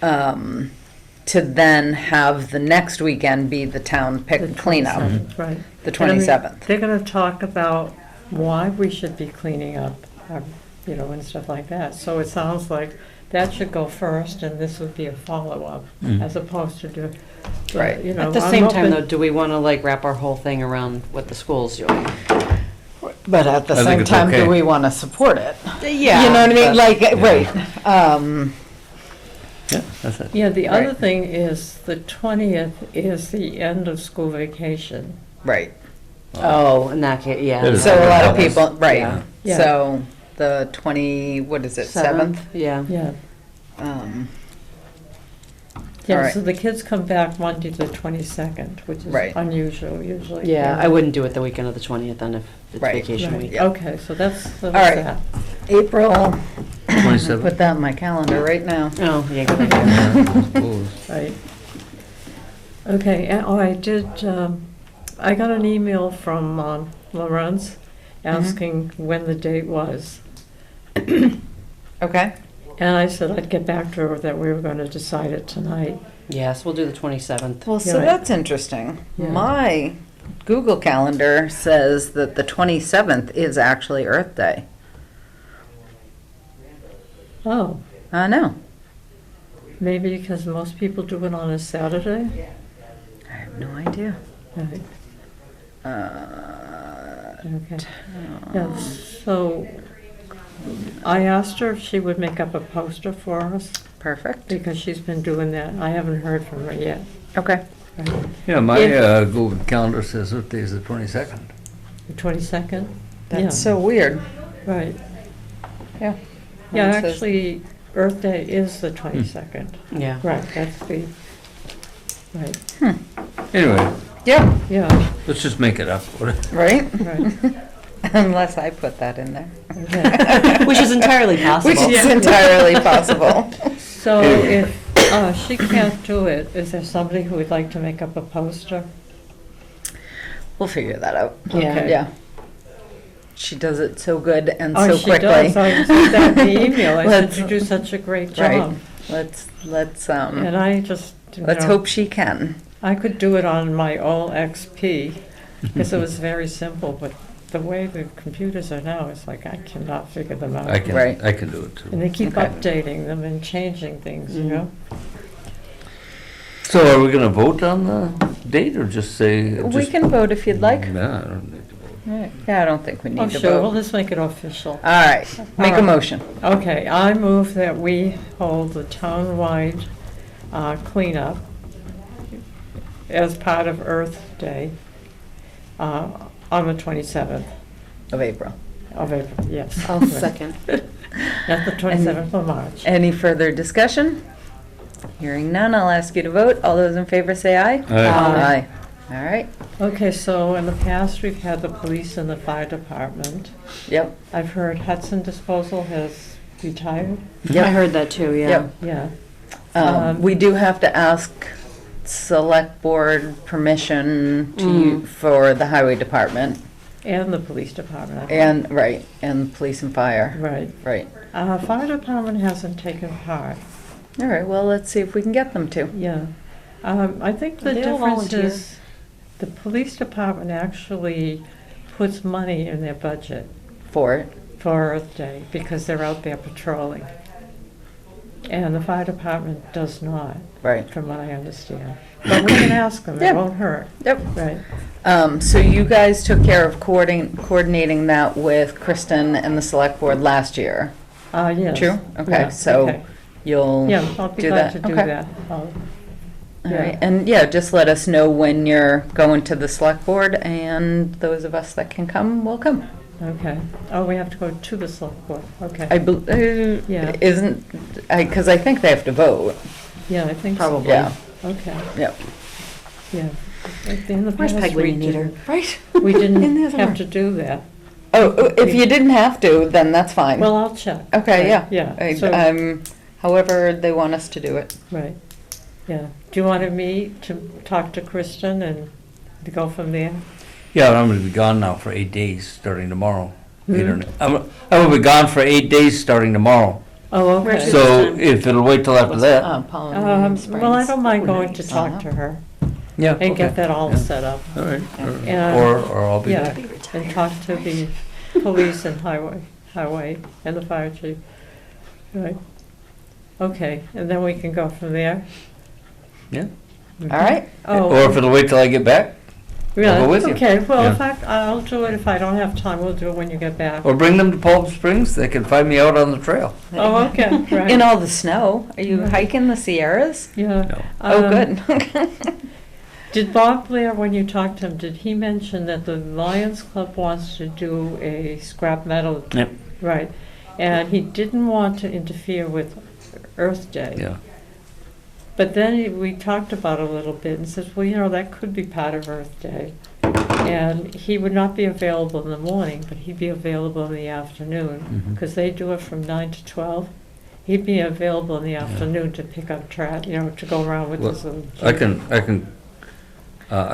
to then have the next weekend be the town The pick cleanup, 27th, right. the And I mean, 27th. They're gonna talk about why we should be cleaning up, and stuff like that. So it sounds like that should go first, and this would be a follow-up, as opposed to do, Right. At the same time, though, do we want to like wrap our whole thing around what the school's doing? But at the I think same it's time, okay. do we want to support it? Yeah. You know what I mean? but- Like, right. Yeah, that's it. Yeah, the other Right. thing is, the 20th is the end of school vacation. Right. Oh, in that case, yeah. That is- So a lot of Yeah. people, right. Yeah. Yeah. So the what is it, 7th? Yeah. Yeah, Um, yeah, Alright. so the kids come back Monday the 22nd, which is Right. unusual usually. Yeah, I wouldn't do it the weekend of the 20th then if it's Right. vacation Right, week. Yeah. okay, so that's All right. that. April, 27. put that in my calendar right now. Oh, yeah, good idea. I suppose. Right. Okay, I did, I got an email from Lawrence asking when the date was. Okay. And I said I'd get back to her that we were going to decide it tonight. Yes, we'll do the 27th. Well, so Right. that's interesting. Yeah. My Google Calendar says that the 27th is actually Earth Day. Oh, I know. maybe because most people do it on a Saturday? I have no idea. Right, Uh, okay. Yeah, so I asked her if she would make up a poster for us Perfect. because she's been doing that. I haven't heard from her yet. Okay. Right. Yeah, my If- Google Calendar says Earth Day is the 22nd. The 22nd? That's Yeah. so weird. Right. Yeah. Yeah, Mine says- actually, Earth Day is the 22nd. Yeah. Right, that's the, right, Anyway, Yeah, yeah, let's just make it up. right? right. Unless I put that in there. Which is entirely possible. Which is entirely possible. So if she can't do it, is there somebody who would like to make up a poster? We'll figure that out. Okay. Yeah. She does it so good and Oh, so she quickly. does. I said that in the email. I said, Let's- you do such a great Right. job. Let's And I just, let's hope she can. I could do it on my old XP, because it was very simple, but the way the computers are now, it's like I cannot figure them out. I can, Right. I can do it too. And they keep Okay. updating them and changing things, you know? So are we gonna vote on the date or just say? We just- can vote if you'd like. No, I don't need to vote. Right. Yeah, I don't think we Oh, need to sure, we'll vote. just make it official. All right, make a right. motion. Okay, I move that we hold the town-wide cleanup as part of Earth Day on the 27th Of April. of April, yes. I'll second. Not the 27th of March. Any further discussion? Hearing none, I'll ask you to vote. All those in favor say aye. Aye. All right, Okay, so in the past, we've had the police and the fire department. yep, I've heard Hudson Disposal has retired. I heard that too, yeah. yep. Yeah. We do have to ask select board permission for the highway department And the police department. I think. and, right, and police and fire, Right. right. Fire department hasn't taken part. All right, well, let's see if we can get them to. Yeah. I think the They all difference volunteer. is the police department actually puts money in their budget For it. for Earth Day because they're out there patrolling. And the fire department does not, Right. from what I understand. But we can ask them, Yeah. it won't hurt. Yep. Right. So you guys took care of coordinating that with Kristen and the select board last year. Yes. True? Okay, Yeah, so okay. you'll Yeah, I'll be do glad that? to do Okay. that. All right, and yeah, just let us know when you're going to the select board, and those of us that can come will come. Okay. Oh, we have to go to the select board. Okay. Yeah. Isn't, because I think they have to vote. Yeah, I think so. Probably. Yeah, Okay, yep. yeah. In the Where's past, Peg when we you need her? didn't, Right? we In the didn't other have room. to do that. Oh, if you didn't have to, then that's fine. Well, I'll check. Okay, yeah. Yeah, so, However they want us to do it. right, yeah. Do you want me to talk to Kristen and to go from there? Yeah, I'm gonna be gone now for 8 days, starting tomorrow. Hmm? I'm gonna be gone for 8 days, starting tomorrow. Oh, Where's okay. your- So if it'll wait till after that, Well, I don't mind going to talk to her yeah, and okay. get that all Yeah. set up. All right, And- or I'll be Yeah, back. and talk to the police and highway and the fire chief. Right. Okay, and then we can go from there? Yeah. All right, Oh. Or if it'll wait till I get back, Yeah, go with you. okay, well, Yeah. in fact, I'll do it if I don't have time, we'll do it when you get back. or bring them to Palm Springs, they can find me out on the trail. Oh, okay, right. in all the snow. Are you hiking the Sierras? Yeah. No. Oh, Um, good. Did Bob Blair, when you talked to him, did he mention that the Lions Club wants to do a scrap metal? Yep. Right, and he didn't want to interfere with Earth Day. Yeah, But then we talked about it a little bit and says, well, you know, that could be part of Earth Day. And he would not be available in the morning, but he'd be available in the afternoon, Mhm. because they do it from 9 to 12. He'd be available in the afternoon to pick up trash, you know, to go around with Well, his little. I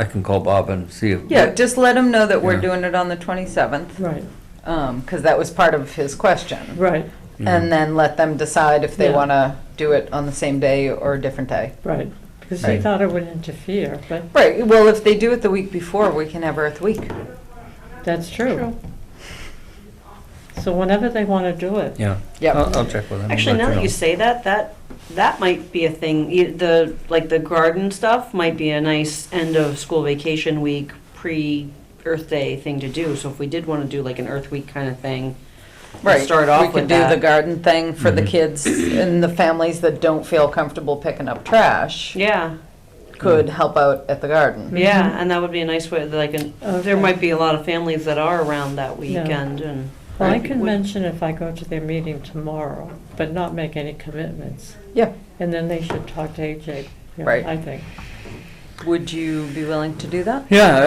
can call Bob and see if. Yeah, just let him know that we're Yeah. doing it on the 27th, Right, because that was part of his question. right, Mhm. And then let them decide if they Yeah. want to do it on the same day or a different day. right. Because he Right. thought it would interfere, but Right, well, if they do it the week before, we can have Earth Week. that's true. So whenever they want to do it. Yeah, Yep. I'll check with him. and Actually, let now that know. you say that, that might be a thing. The garden stuff might be a nice end of school vacation week, pre-Earth Day thing to do. So if we did want to do like an Earth Week kind of thing, Right. start off We with could do that. the garden thing for the Mhm. kids and the families that don't feel comfortable picking up trash yeah, could help out at the garden. yeah, and that would be a nice way. Like, there Okay. might be a lot of families that are around that Yeah. weekend, and Well, I Right. can mention if I go to their meeting tomorrow, but not make any commitments. Yeah. And then they should talk to AJ, you know, Right. I think. Would you be willing to do that? Yeah,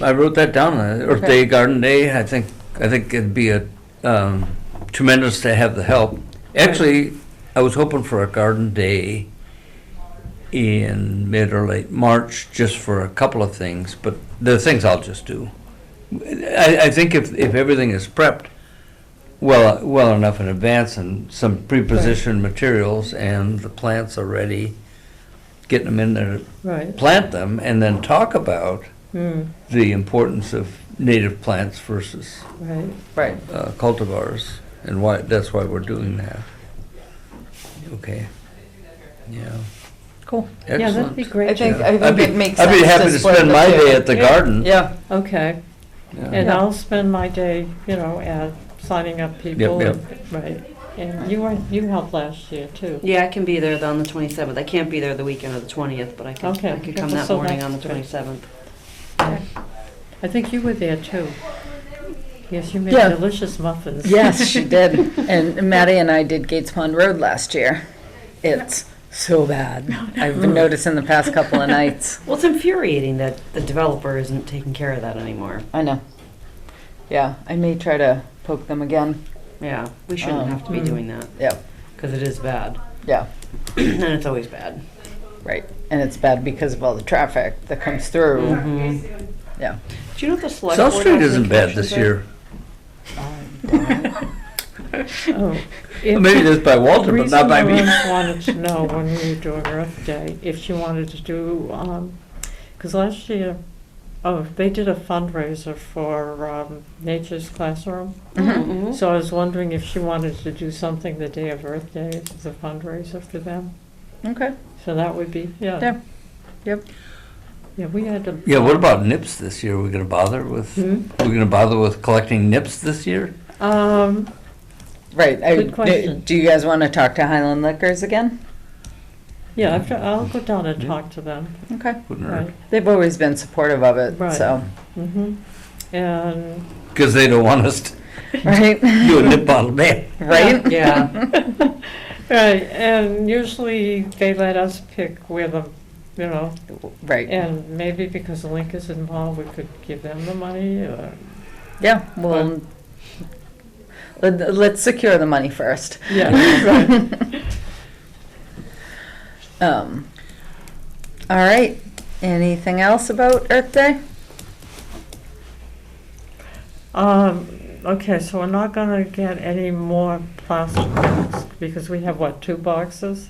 I wrote that down, Earth Okay. Day, Garden Day. I think it'd be a tremendous to have the help. Actually, I was hoping for a garden day in mid or late March, just for a couple of things, but the things I'll just do. I think if everything is prepped well enough in advance and some pre-positioned materials and the plants are ready, getting them in there, Right. plant them, and then talk about Mm, the importance of native plants versus right. Right. cultivars, and that's why we're doing that. Okay. Yeah. Cool. Yeah, that'd Excellent. be great. I think I'd it makes I'd sense. be happy to split spend the my two. day at the garden. Yeah. Okay, Yeah. and Yeah. I'll spend my day, at signing up people. Yep. and- Right, and you helped last year too. Yeah, I can be there on the 27th. I can't be there the weekend of the 20th, but I can, Okay. I can come that So morning that's on the good. 27th. I think you were there too. Yes, you made Yeah. delicious muffins. Yes, she did. And Maddie and I did Gates Pond Road last year. It's so bad. I've been noticing the past couple of nights. Well, it's infuriating that the developer isn't taking care of that anymore. I know. Yeah, I may try to poke them again. Yeah, we shouldn't have to be doing that, Yeah, because it is bad. yeah, And it's always bad. right. And it's bad because of all the traffic that comes through. Mm-hmm. Yeah. Do you know what the select South board Street has isn't bad this restrictions year. Oh, if- Maybe just by Walter, but not by me. The reason I wanted to know when we were doing Earth Day, if she wanted to do, because last year, they did a fundraiser for Nature's Classroom. are? Mhm. So I was wondering if she wanted to do something the day of Earth Day as a fundraiser for them. Okay. So that would be, Yeah. Yep. Yeah, we had to. Yeah, what about nips this year? We're gonna bother with, Hmm? we're gonna bother with collecting nips this year? Right. Good question. Do you guys want to talk to Highland Liquors again? Yeah, I'll go down and talk to them. Okay. Wouldn't Right. hurt. They've always been supportive of it, Right. so. Mm-hmm. And, Cause they don't want us to Right? do a nip bottle ban. Right? Yeah. right, and usually they let us pick where the, Right. and maybe because the link is involved, we could give them the money, or, Yeah, well, let's secure the money first. yeah, right. All right, anything else about Earth Day? Okay, so we're not gonna get any more plastic bags, because we have, what, 2 boxes?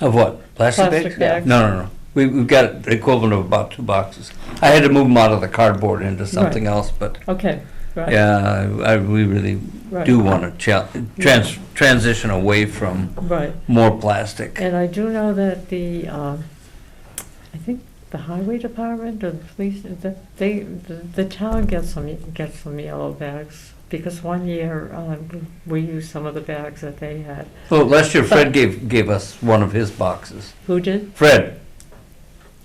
Of what? Plastic bags? Plastic bags. No. We've got the equivalent of about 2 boxes. I had to move them out of the cardboard into something else, but Okay, right. yeah, we really Right. do want to transition away from Right, more plastic. and I do know that I think the highway department or the police, the town gets some yellow bags, because one year, we used some of the bags that they had. Well, last year Fred But- gave us one of his boxes. Who did? Fred,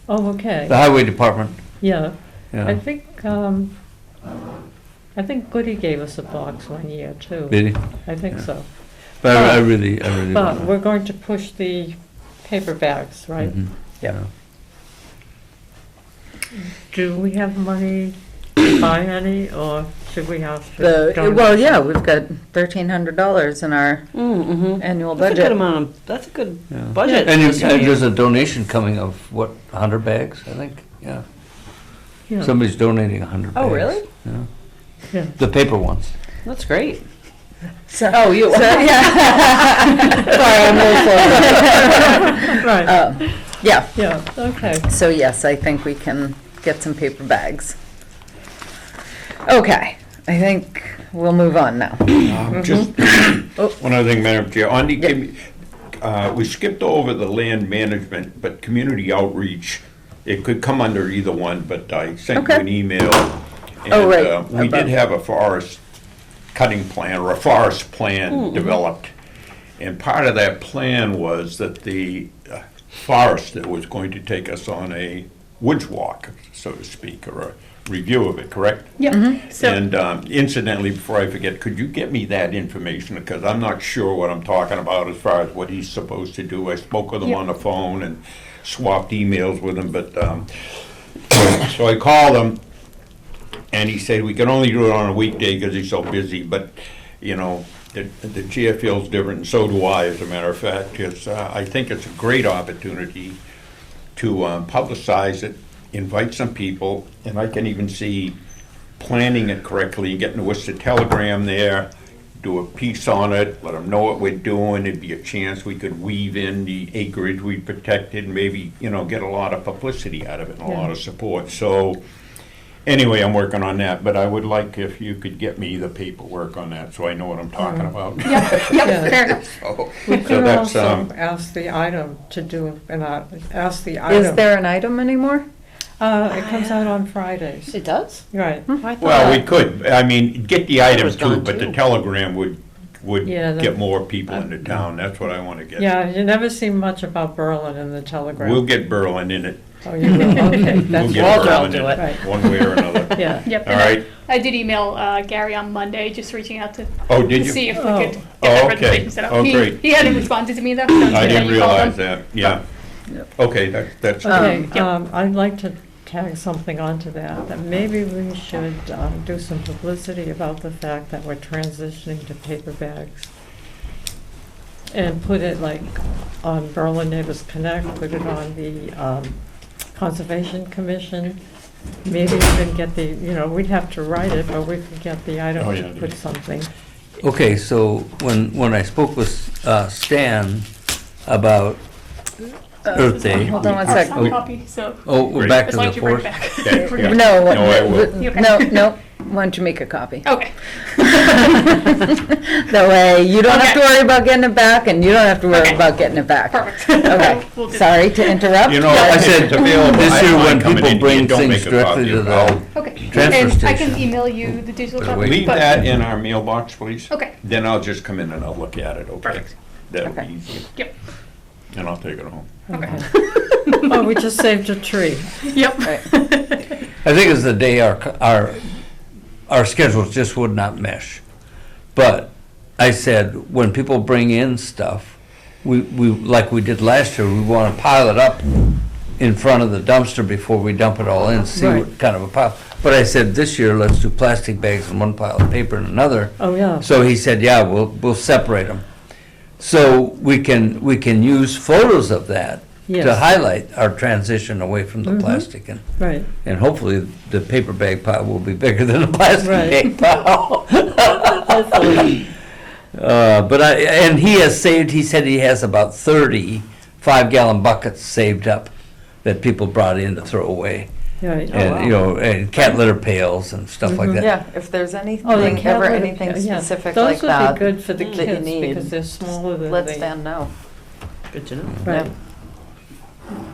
Oh, okay, the highway department. yeah. I Yeah. think Goody gave us a box one year too. Did he? I think Yeah. so. But I really But want we're going to push the paper bags, right? Mhm. Yep. Yeah. Do we have money to buy any, or should we ask for Well, donations? yeah, we've got $1,300 in our Mm-hmm. annual That's a good budget. amount of, that's a good Yeah. budget. And this year. there's a donation coming of, what, 100 bags, I think? Yeah. Yeah. Somebody's donating 100 bags. Oh, really? Yeah. Yeah. The paper ones. That's great. Oh, you. Yeah. Sorry, I'm really Right, Yeah, yeah, okay. so yes, I think we can get some paper bags. Okay, I think we'll move on now. Just one other thing, Madam Chair, on the, we skipped over the land management, but community outreach, it could come under either one, but I sent you Okay. an email. Oh, right, And we about- did have a forest cutting plan, or a forest plan developed. And part of that plan was that the forester was going to take us on a woods walk, so to speak, or a review of it, correct? Yep. So And incidentally, before I forget, could you get me that information? Because I'm not sure what I'm talking about as far as what he's supposed to do. I spoke with him Yep. on the phone, and swapped emails with him, but, so I called him, and he said we can only do it on a weekday because he's so busy, but, you know, the chair feels different, and so do I, as a matter of fact, because I think it's a great opportunity to publicize it, invite some people, and I can even see planning it correctly, getting the Worcester Telegram there, do a piece on it, let them know what we're doing. It'd be a chance we could weave in the acreage we protected, and maybe, you know, get a lot of publicity out of it and a lot of support. So, anyway, I'm working on that, but I would like if you could get me the paperwork on that, so I know what I'm talking about. Yep, Yeah. fair enough. So We so could that's, also ask the item to do, ask the Is item. there an item anymore? It comes out on Fridays, It does? right. well, we could, I mean, get the item was too, gone but the too. telegram would Yeah, get more people into town, that's what I want to get. Yeah, you never see much about Berlin in the Telegram. We'll get Berlin in it. Oh, you will, okay, We'll that's, get Walter will Berlin in do it, it. one way or another. yeah. Yep. All and right. I did email Gary on Monday, just reaching out to Oh, did to you? see if we Oh. could get Oh, that okay. presentation set up. Oh, He- great. He hadn't responded to me though. So I yeah, didn't you called realize him. that, yeah. Okay, that's good. Okay, Yep. I'd like to tag something onto that maybe we should do some publicity about the fact that we're transitioning to paper bags. And put it like on Berlin Neighbors Connect, put it on the Conservation Commission. Maybe even get the, you know, we'd have to write it, but we could get the item Oh, to yeah. put something. Okay, so when I spoke with Stan about Earth Day, Hold on one I'll sec. sign a copy, so oh, we're Great. back as to long the as you bring it fourth? back. Yeah, We're yeah. good. No, No, I will. You okay? no. Why don't you make a copy? Okay. That way, you don't have to Okay. worry about getting it back, and you don't have to worry Okay. about getting it back. Perfect. Okay, We'll do sorry to interrupt. You know, I if said, it's available, this I year don't when mind coming people in bring here. Don't things make a directly copy to of the- it. Okay. Transfer And I can station. email you the digital Better copy. wait. Leave but- that in our mailbox, please. Okay. Then I'll just come in and I'll look at it, okay? Perfect. That'll Okay. be easier. Yep. And I'll take it home. Okay. Oh, we just saved a tree. Yep. Right. I think it's the day our schedules just would not mesh. But I said, when people bring in stuff, we, like we did last year, we want to pile it up in front of the dumpster before we dump it all in, see what Right. kind of a pile. But I said, this year, let's do plastic bags in one pile, paper in another. Oh, yeah. So he said, yeah, we'll separate them. So we can use photos of that to Yes. highlight our transition away from the Mhm. plastic, and Right. hopefully the paper bag pile will be bigger than the plastic Right. bag pile. Hopefully. But and he has saved, he said he has about 30 5-gallon buckets saved up that people brought in to throw away. Right. And, you know, and cat litter pails and stuff like that. Yeah, if there's Oh, the anything, cat ever litter anything pa- yeah. specific like Those that. would be good for the that you kids need, because they're smaller than let the. Stan know. Good to know. Right.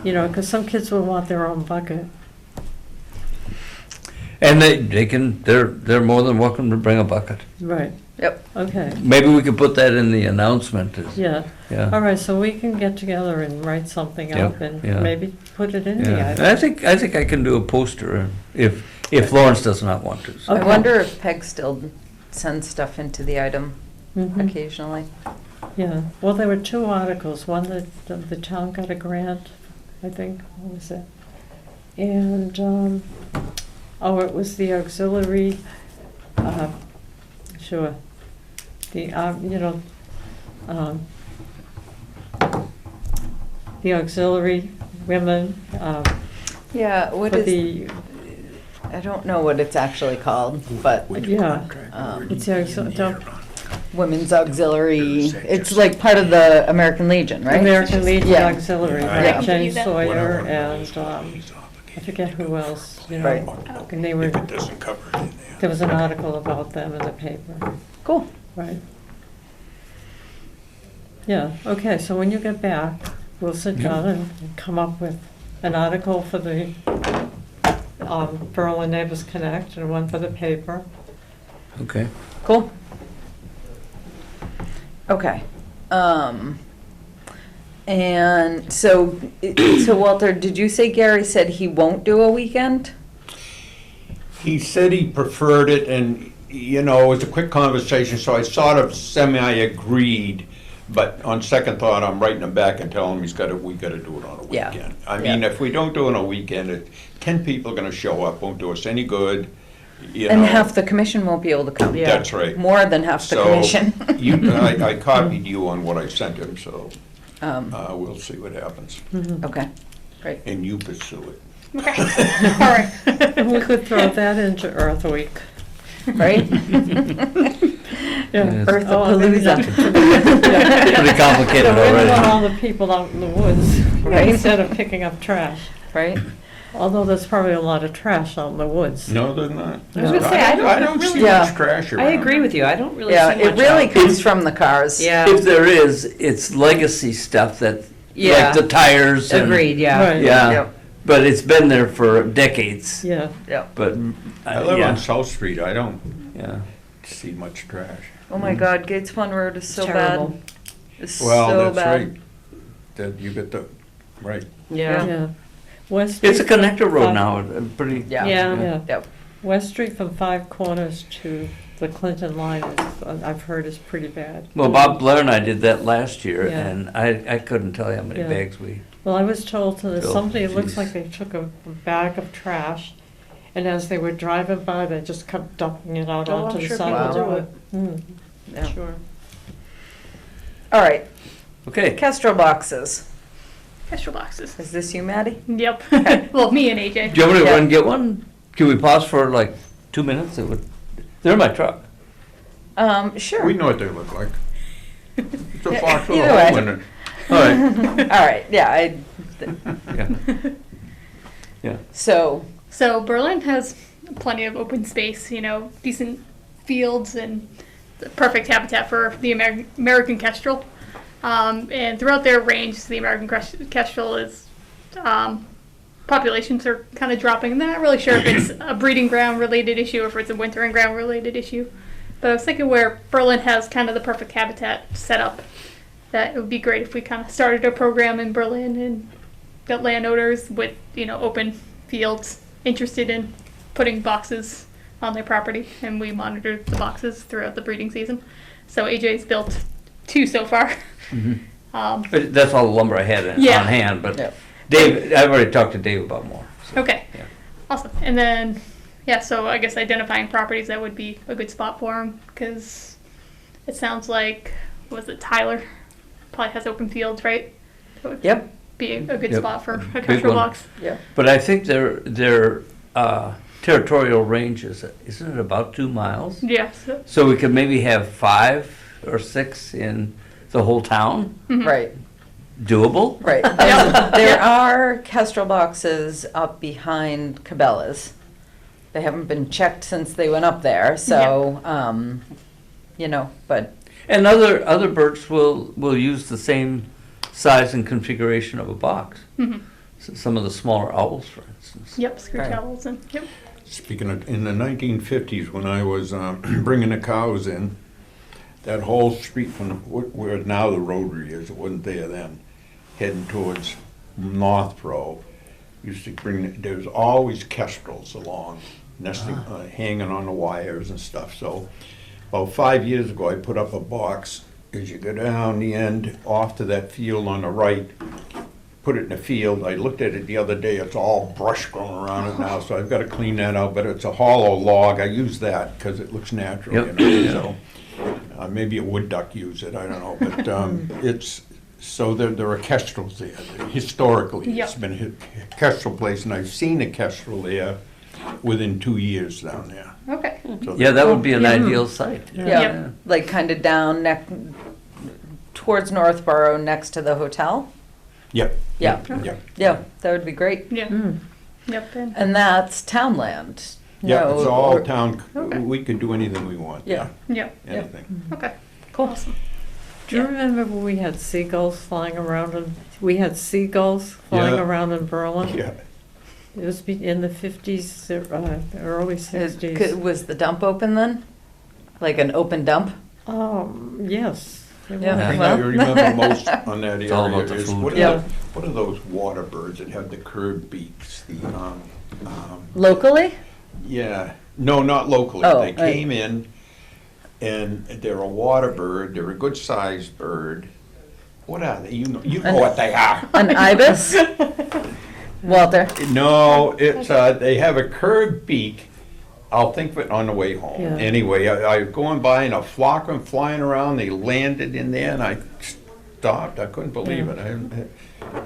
You know, because some kids will want their own bucket. And they're more than welcome to bring a bucket. Right. Yep. Okay. Maybe we could put that in the announcement. Yeah. Yeah. All right. So we can get together and write something Yeah, up and yeah. maybe put it in the Yeah. item. I think I can do a poster if Lawrence does not want to. so. I Okay. wonder if Peg still sends stuff into the item Mhm. occasionally. Yeah. Well, there were two articles. One that the town got a grant, I think. What was it? And it was the auxiliary. Sure. The the auxiliary women Yeah, what for is, the I don't know what it's actually called, but yeah. it's It's the auxiliary. Women's Auxiliary, it's like part of the American Legion, right? American Legion Yeah. Auxiliary, Yeah. right, Jane Yeah. Sawyer and, I forget who else, you know. Right. And they were, If it doesn't cover it in there. there was an article about them in the paper, Cool. right? Yeah, okay, so when you get back, we'll sit down and come up with an article for the Berlin Neighbors Connect and one for the paper. Okay. Cool. Okay. And so Walter, did you say Gary said he won't do a weekend? He said he preferred it, and, you know, it was a quick conversation, so I sort of semi-agreed. But on second thought, I'm writing him back and telling him we gotta do it on a Yeah. weekend. I mean, Yeah. if we don't do it on a weekend, 10 people are gonna show up, won't do us any good, you And know. half the commission won't be able to come. Yeah. That's right. More than half the So, commission. I copied you on what I sent him, so we'll see what happens. Okay, great. And you pursue it. Okay, all right. And we could throw that into Earth Week. Right? Yeah. Earthapalooza. Pretty complicated So we don't want already. all the people out in the woods, Right. instead of picking up trash. Right? Although there's probably a lot of trash out in the woods. No, there's not. I was gonna say, I don't see really- much trash around. I agree with you. I don't really Yeah, see it much really out. comes from the cars. Yeah. If there is, it's legacy stuff that, Yeah. like the tires and. Agreed, yeah. Right. Yeah, Yep. but it's been there for decades, Yeah. but, I live yeah, on South Street, I don't yeah. see much trash. Oh my God, Gates Pond Road is so bad. Terrible. It's Well, so that's bad. right. That you get the, right. Yeah. Yeah. West It's a Street- connector road now, pretty. Yeah. Yeah. Yep. West Street from Five Corners to the Clinton line is, I've heard is pretty bad. Well, Bob Blair and I did that last year, Yeah. and I couldn't tell you how many Yeah. bags we, Well, I was told that Bill, somebody, it looks geez. like they took a bag of trash, and as they were driving by, they just kept dumping it out Oh, onto I'm the sure side of the people do road. Mm, Yeah. Sure. All right, okay. Kestrel boxes. Kestrel boxes. Is this you, Maddie? Yep. Well, me and AJ. Do you want me to Yeah. run and get one? Can we pause for like 2 minutes? It would, they're in my truck. Sure. We know what they look like. It's a Yeah, box with a either way. hole in it. All right, All right, yeah, yeah. Yeah. so, So Berlin has plenty of open space, you know, decent fields and the perfect habitat for the American kestrel. And throughout their range, the American kestrel is populations are kind of dropping. I'm not really sure if it's a breeding ground related issue or if it's a wintering ground related issue. But I was thinking where Berlin has kind of the perfect habitat set up, that it would be great if we kind of started a program in Berlin and got landowners with, you know, open fields interested in putting boxes on their property, and we monitor the boxes throughout the breeding season. So AJ's built 2 so far. That's all the lumber I had Yeah. on hand, but Yep. Dave, I've already talked to Dave about more. so, Okay, yeah. awesome. And then, yeah, so I guess identifying properties that would be a good spot for them, because it sounds like, was it Tyler? Probably has open fields, right? That would yep, be a good Yep. spot for a Big kestrel one. box. yep. But I think their territorial range isn't it about 2 miles? Yeah, So we could maybe have 5 or 6 in the whole town? Right, Doable? right. There are Kestrel boxes up behind Cabela's. They haven't been checked since they went up there, so, you know, but, And other birds will use the same size and configuration of a box. Some of the smaller owls, for instance. yep, screw Right. towels and, yep. Speaking of, in the 1950s, when I was bringing the cows in, that whole street from where now the Rotary is, it wasn't there then, heading towards Northborough, used to bring, there was always kestrels along, nesting, hanging on the wires and stuff. So about 5 years ago, I put up a box, as you go down the end, off to that field on the right, put it in the field. I looked at it the other day, it's all brush growing around it now, so I've got to clean that out, but it's a hollow log. I use that because it looks natural, Yep. you know, so. Maybe a wood duck use it, I don't know, but it's, so there are kestrels there. Historically, it's Yep. been a kestrel place, and I've seen a kestrel there within 2 years down there. Okay. So Yeah, that would be an ideal site. yeah, like kind of down towards Northborough, next to the hotel. Yep. Yeah, Yep. yeah, that would be great. Yeah. Yep. And And that's town land. Yeah, it's No, all or- town, Okay. we could do anything we want, Yeah. yeah, yep. anything. Okay. Cool. Awesome. Do you remember when we had seagulls flying around we had seagulls flying Yeah. around in Berlin? Yeah, It was in the 50s, early 60s. Was the dump open then? Like an open dump? Yes. it Yeah. was. the thing well. I remember most on that It's all area about the is, food. Yeah. what are those water birds that have the curved beaks? Locally? Yeah, no, not locally. Oh, They right. came in and they're a water bird, they're a good-sized bird. What are they? You know what they are. An ibis? Walter? No, it's, they have a curved beak. I'll think of it on the way home. Yeah. Anyway, I was going by and a flock of them flying around, they landed in there and I stopped. I couldn't believe it.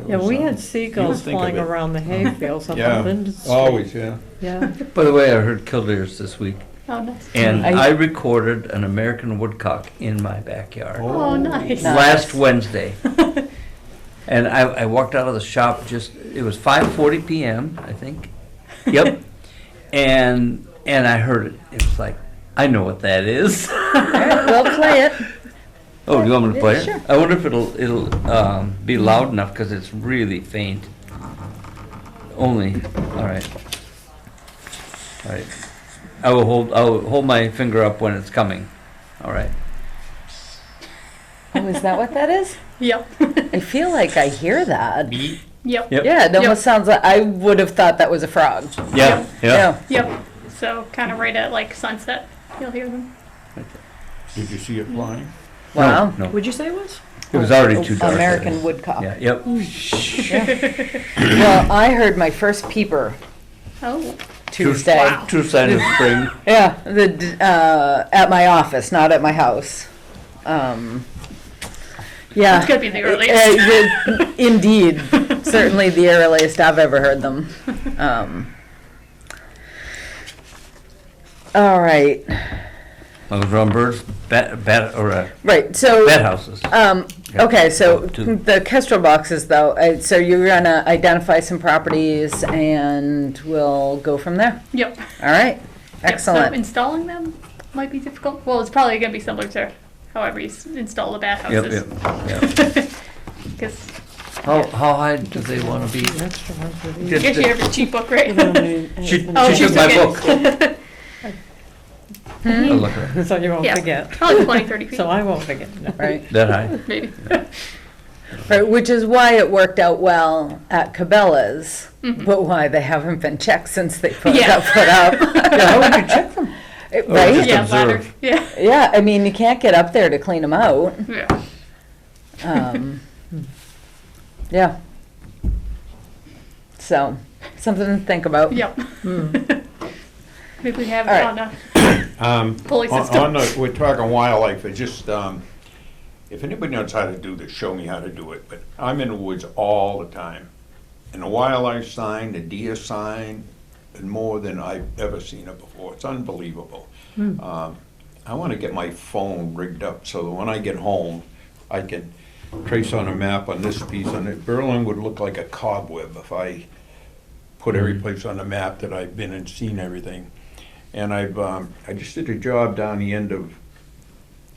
Yeah, we had You seagulls would think of flying it. around the hayfields up Yeah, on Linden Street. always, yeah. Yeah. By the way, I heard killdeers this week, Oh, nice. and I- I recorded an American woodcock in my backyard Oh, nice. last Wednesday. And I walked out of the shop it was 5:40 p.m., I think. Yep. And I heard it. It was like, I know what that is. All right, we'll play it. Oh, do you want me to play Yeah, it? sure. I wonder if it'll be loud enough because it's really faint. Only, all right. All right. I'll hold my finger up when it's coming. All right. Oh, is that what that is? Yep. I feel like I hear that. Yep. Yep. Yeah, it almost sounds like, I would have thought that was a frog. Yeah, yeah. Yep. So kind of right at like sunset, you'll hear them. Did you see it flying? Wow. No, What'd you say it was? it was already too dark. American woodcock. Yeah, yep. Well, I heard my first peeper Oh. Tuesday. True sign of spring. Yeah, at my office, not at my house. Yeah. It's gonna be the earliest. Indeed, certainly the earliest I've ever heard them. All right, Those are on birds, right, so. bat houses. Okay, so Two. the Kestrel boxes though, so you're gonna identify some properties and we'll go from there? Yep. All right, Yep, so excellent. installing them might be difficult. Well, it's probably gonna be similar to however you install the bat Yep, houses. yep. Because How high do they want to be? Extra ones with I these. guess you have your cheap book, right? She Oh, took she's my okay. book. I'll look at it. So you won't Yeah. forget. Probably 20, 30 feet, So I won't forget. No. Right, That high? maybe. right, which is why it worked out well at Cabela's, but why they haven't been checked since they put Yeah. up. Yeah, how would you check them? Right? just Yeah, observe. ladder. Yeah. Yeah, I mean, you can't get up there to clean them out. Yeah. Yeah. So, something to think about. Yep. Maybe we have it All on right. a pulley system. We're talking wildlife, it just, if anybody knows how to do this, show me how to do it, but I'm in the woods all the time. And the wildlife sign, the deer sign, and more than I've ever seen it before, it's unbelievable. I wanna get my phone rigged up so that when I get home, I can trace on a map on this piece on it. Berlin would look like a cobweb if I put every place on the map that I've been and seen everything. And I just did a job down the end of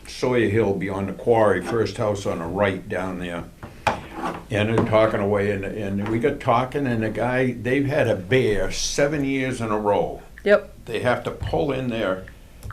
Sawyer Hill beyond the quarry, first house on the right down there. And they're talking away, and we got talking, and the guy, they've had a bear 7 years in a row. Yep. They have to pull in their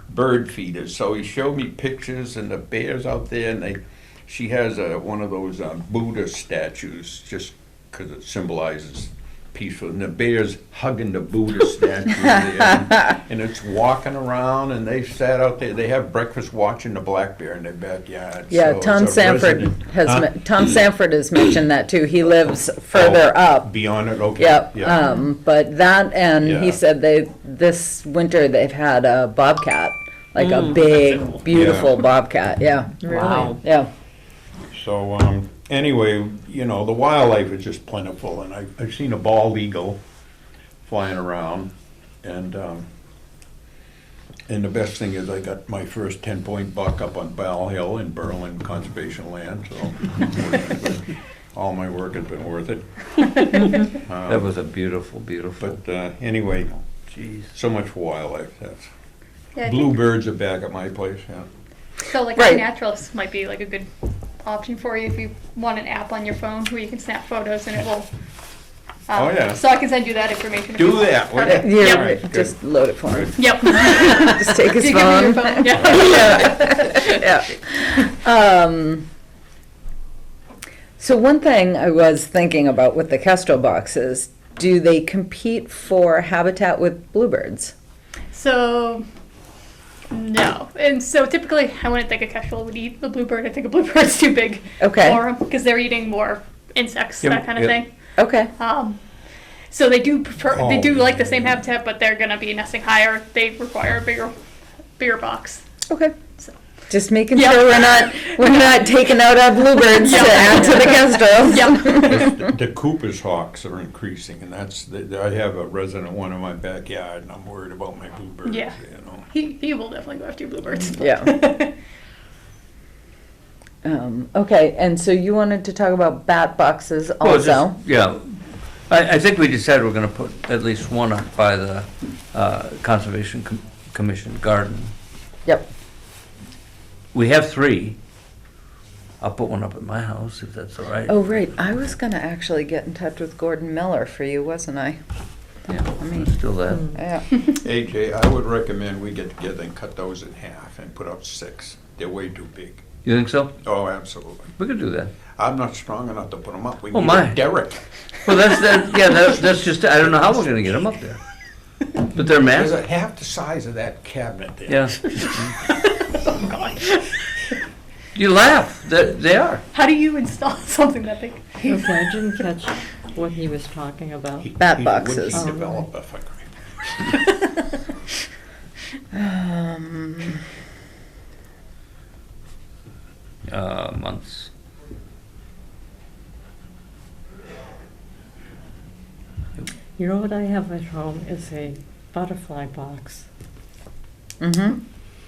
bird feeders. So he showed me pictures, and the bear's out there, and she has one of those Buddha statues, just because it symbolizes peaceful. And the bear's hugging the Buddha statue there, and it's walking around, and they sat out there. They have breakfast watching the black bear in their backyard. Yeah, So Tom it's a Sanford resident- Tom Sanford has mentioned that too. He lives further Oh, up. Beyond it, okay. Yep. Yeah. But that, and he Yeah. said this winter they've had a bobcat, like a big, beautiful Yeah. bobcat. Yeah. Really? Yeah. So, anyway, you know, the wildlife is just plentiful, and I've seen a bald eagle flying around, and the best thing is I got my first 10-point buck up on Ball Hill in Berlin Conservation Land, so all my work has been worth it. That was a beautiful, beautiful. But, anyway, Jeez. so much for wildlife, that's, Yeah, I think- bluebirds are back at my place, yeah. So like Right. iNaturalist might be like a good option for you if you want an app on your phone where you can snap photos and it will. Oh, yeah. So I can send you that information. if Do you want. that, will Perfect. you? Yeah, All right, good. just load it for him. Yep. Just take his You give me your phone. phone. Yeah. Yeah. So one thing I was thinking about with the Kestrel boxes, do they compete for habitat with bluebirds? So No, and so typically I wouldn't think a kestrel would eat the bluebird. I think a bluebird's too big Okay. for them because they're eating more insects, Yep, that kind of yep. thing. Okay. So they do prefer, they do Oh. like the same habitat, but they're gonna be nesting higher. They require a bigger box. Okay. So. Just making Yeah. sure we're not taking out our bluebirds to add to the kestrels. The Cooper's hawks are increasing, and I have a resident one in my backyard, and I'm worried about my bluebirds, Yeah. you know. He will definitely go after your bluebirds. Yeah. Okay, and so you wanted to talk about bat boxes Well, just- also? Yeah. I think we decided we're gonna put at least one up by the Conservation Commission garden. Yep. We have 3. I'll put one up at my house if that's all right. Oh, right, I was gonna actually get in touch with Gordon Miller for you, wasn't I? Yeah, I mean- still there. Yeah. AJ, I would recommend we get together and cut those in half and put up 6. They're way too big. You think so? Oh, absolutely. We could do that. I'm not strong enough to put them up. We Oh, need my. a derrick. Well, that's just, I don't know how we're gonna get them up there. But they're There's massive. half the size of that cabinet there. Yeah. Oh God. You laugh. They are. How do you install something that big? Okay, I didn't catch what he was talking about. Bat He- boxes. Would he develop a fucker? Months. You know what I have at home is a butterfly box. Mm-hmm.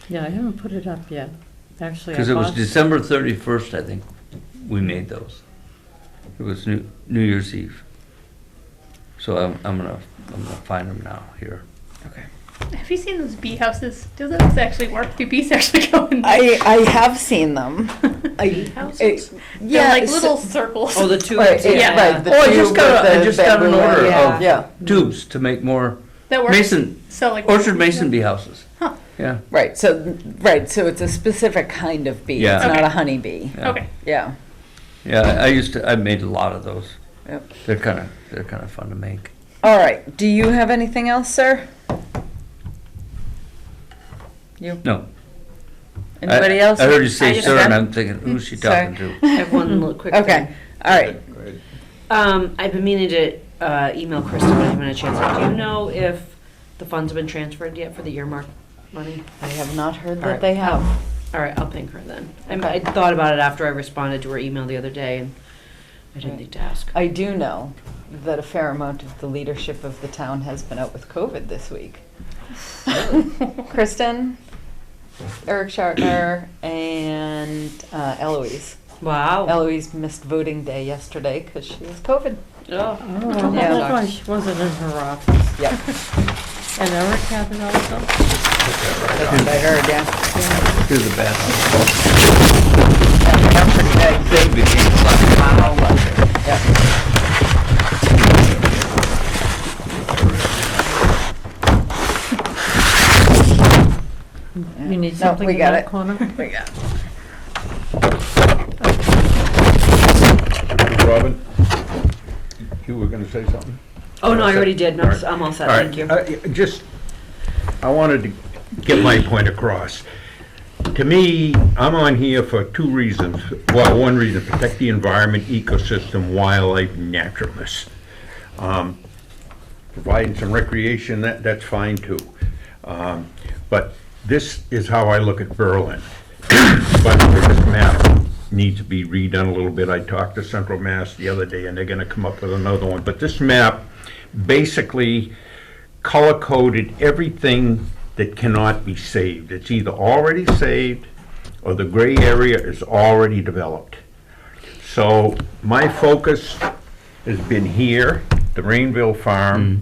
Yeah, I haven't put it up yet. Actually, I Because it was bought- December 31st, I think, we made those. It was New Year's Eve. So I'm gonna find them now here. Okay. Have you seen those bee houses? Do those actually work? Do bees actually go in? I have seen them. Bee houses? They're They're like little circles. Oh, the tubes. Right, Yeah. right. The Oh, I just tube got with I the just got an bamboo order wire. of Yeah, tubes to make more That works. mason, So like orchard mason bee houses. Huh. Yeah. right, so it's a specific kind of bee. Yeah. It's not Okay. a honeybee. Yeah. Okay. Yeah. Yeah, I made a lot of those. Yep. They're kind of fun to make. All right, do you have anything else, sir? You? No. Anybody else? I heard you say I just- sir, and I'm thinking, who's she Sorry. talking to? I have one little quick Okay, thing. all right. Go ahead. I've been meaning to email Krista, but I haven't had a chance. Do you know if the funds have been transferred yet for the earmark money? I have not heard All that right. they have. All right, I'll ping her then. Okay. I thought about it after I responded to her email the other day, and I didn't Right. think to ask. I do know that a fair amount of the leadership of the town has been out with COVID this week. Kristen, Eric Shartner, and Eloise. Wow. Eloise missed voting day yesterday because she has COVID. Oh. Oh, Yeah. that's why she wasn't in her office. Yep, And Eric had it also? that's what I heard, yeah. Here's the bad I'm pretty big. They became like, Yep. You need No, something we in got that it. corner? We got Robin, you were gonna say something? Oh, no, I already did. No, All right. I'm all set. All right, Thank you. just, I wanted to get my point across. To me, I'm on here for 2 reasons. Well, one reason, protect the environment, ecosystem, wildlife, naturalness. Providing some recreation, that's fine too. But this is how I look at Berlin. But this map needs to be redone a little bit. I talked to Central Mass the other day, and they're gonna come up with another one. But this map basically color-coded everything that cannot be saved. It's either already saved, or the gray area is already developed. So my focus has been here, the Rainville Farm,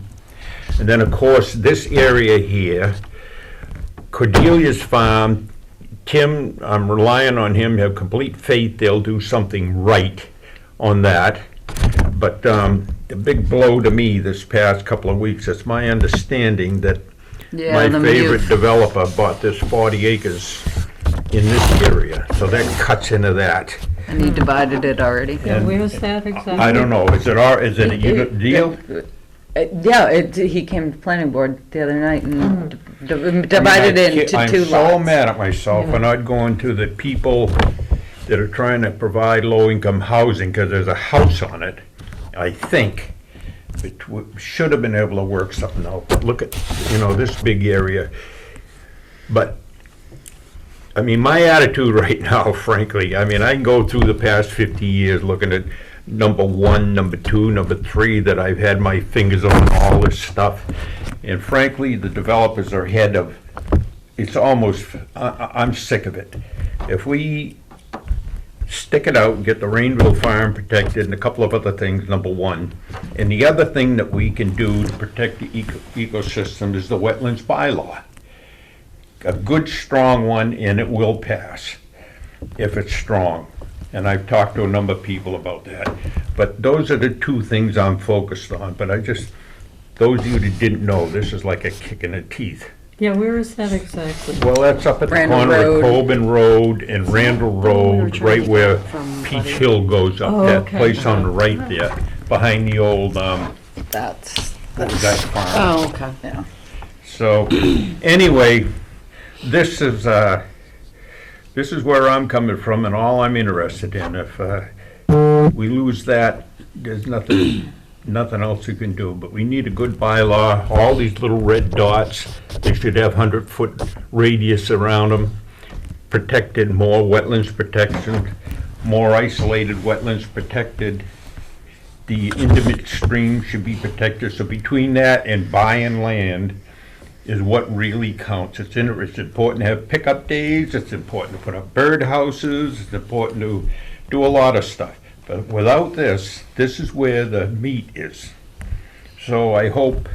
and then, of course, this area here, Cordelia's Farm. Tim, I'm relying on him, have complete faith they'll do something right on that. But the big blow to me this past couple of weeks, it's my understanding that my favorite developer bought this 40 acres in this area, so that cuts into that. And he divided it already. Yeah, And- where's that exactly? I don't know, is it a unit deal? Yeah, he came to planning board the other night and divided it into two lots. I'm so mad at myself for not going to the people that are trying to provide low-income housing, because there's a house on it, I think. It should have been able to work something out, but look at, this big area. But, I mean, my attitude right now, frankly, I can go through the past 50 years looking at number 1, number 2, number 3, that I've had my fingers on all this stuff. And frankly, the developers are ahead of, it's almost, I'm sick of it. If we stick it out and get the Rainville Farm protected and a couple of other things, number 1. And the other thing that we can do to protect the ecosystem is the wetlands bylaw. A good, strong one, and it will pass if it's strong. And I've talked to a number of people about that. But those are the 2 things I'm focused on. But those of you that didn't know, this is like a kick in the teeth. Yeah, where is that exactly? Well, that's up at the Randall corner Road. of Coben Road and Randall Road, right where Peach Hill goes up, Oh, that okay. place on the right there, behind the old, That's, what was that farm? Oh, okay. yeah. So, anyway, this is where I'm coming from and all I'm interested in. If we lose that, there's nothing else you can do. But we need a good bylaw. All these little red dots, they should have 100-foot radius around them. Protected, more wetlands protection, more isolated wetlands protected. The intimate stream should be protected. So between that and buying land is what really counts. It's important to have pickup days. It's important to put up bird houses. It's important to do a lot of stuff. But without this is where the meat is. So I don't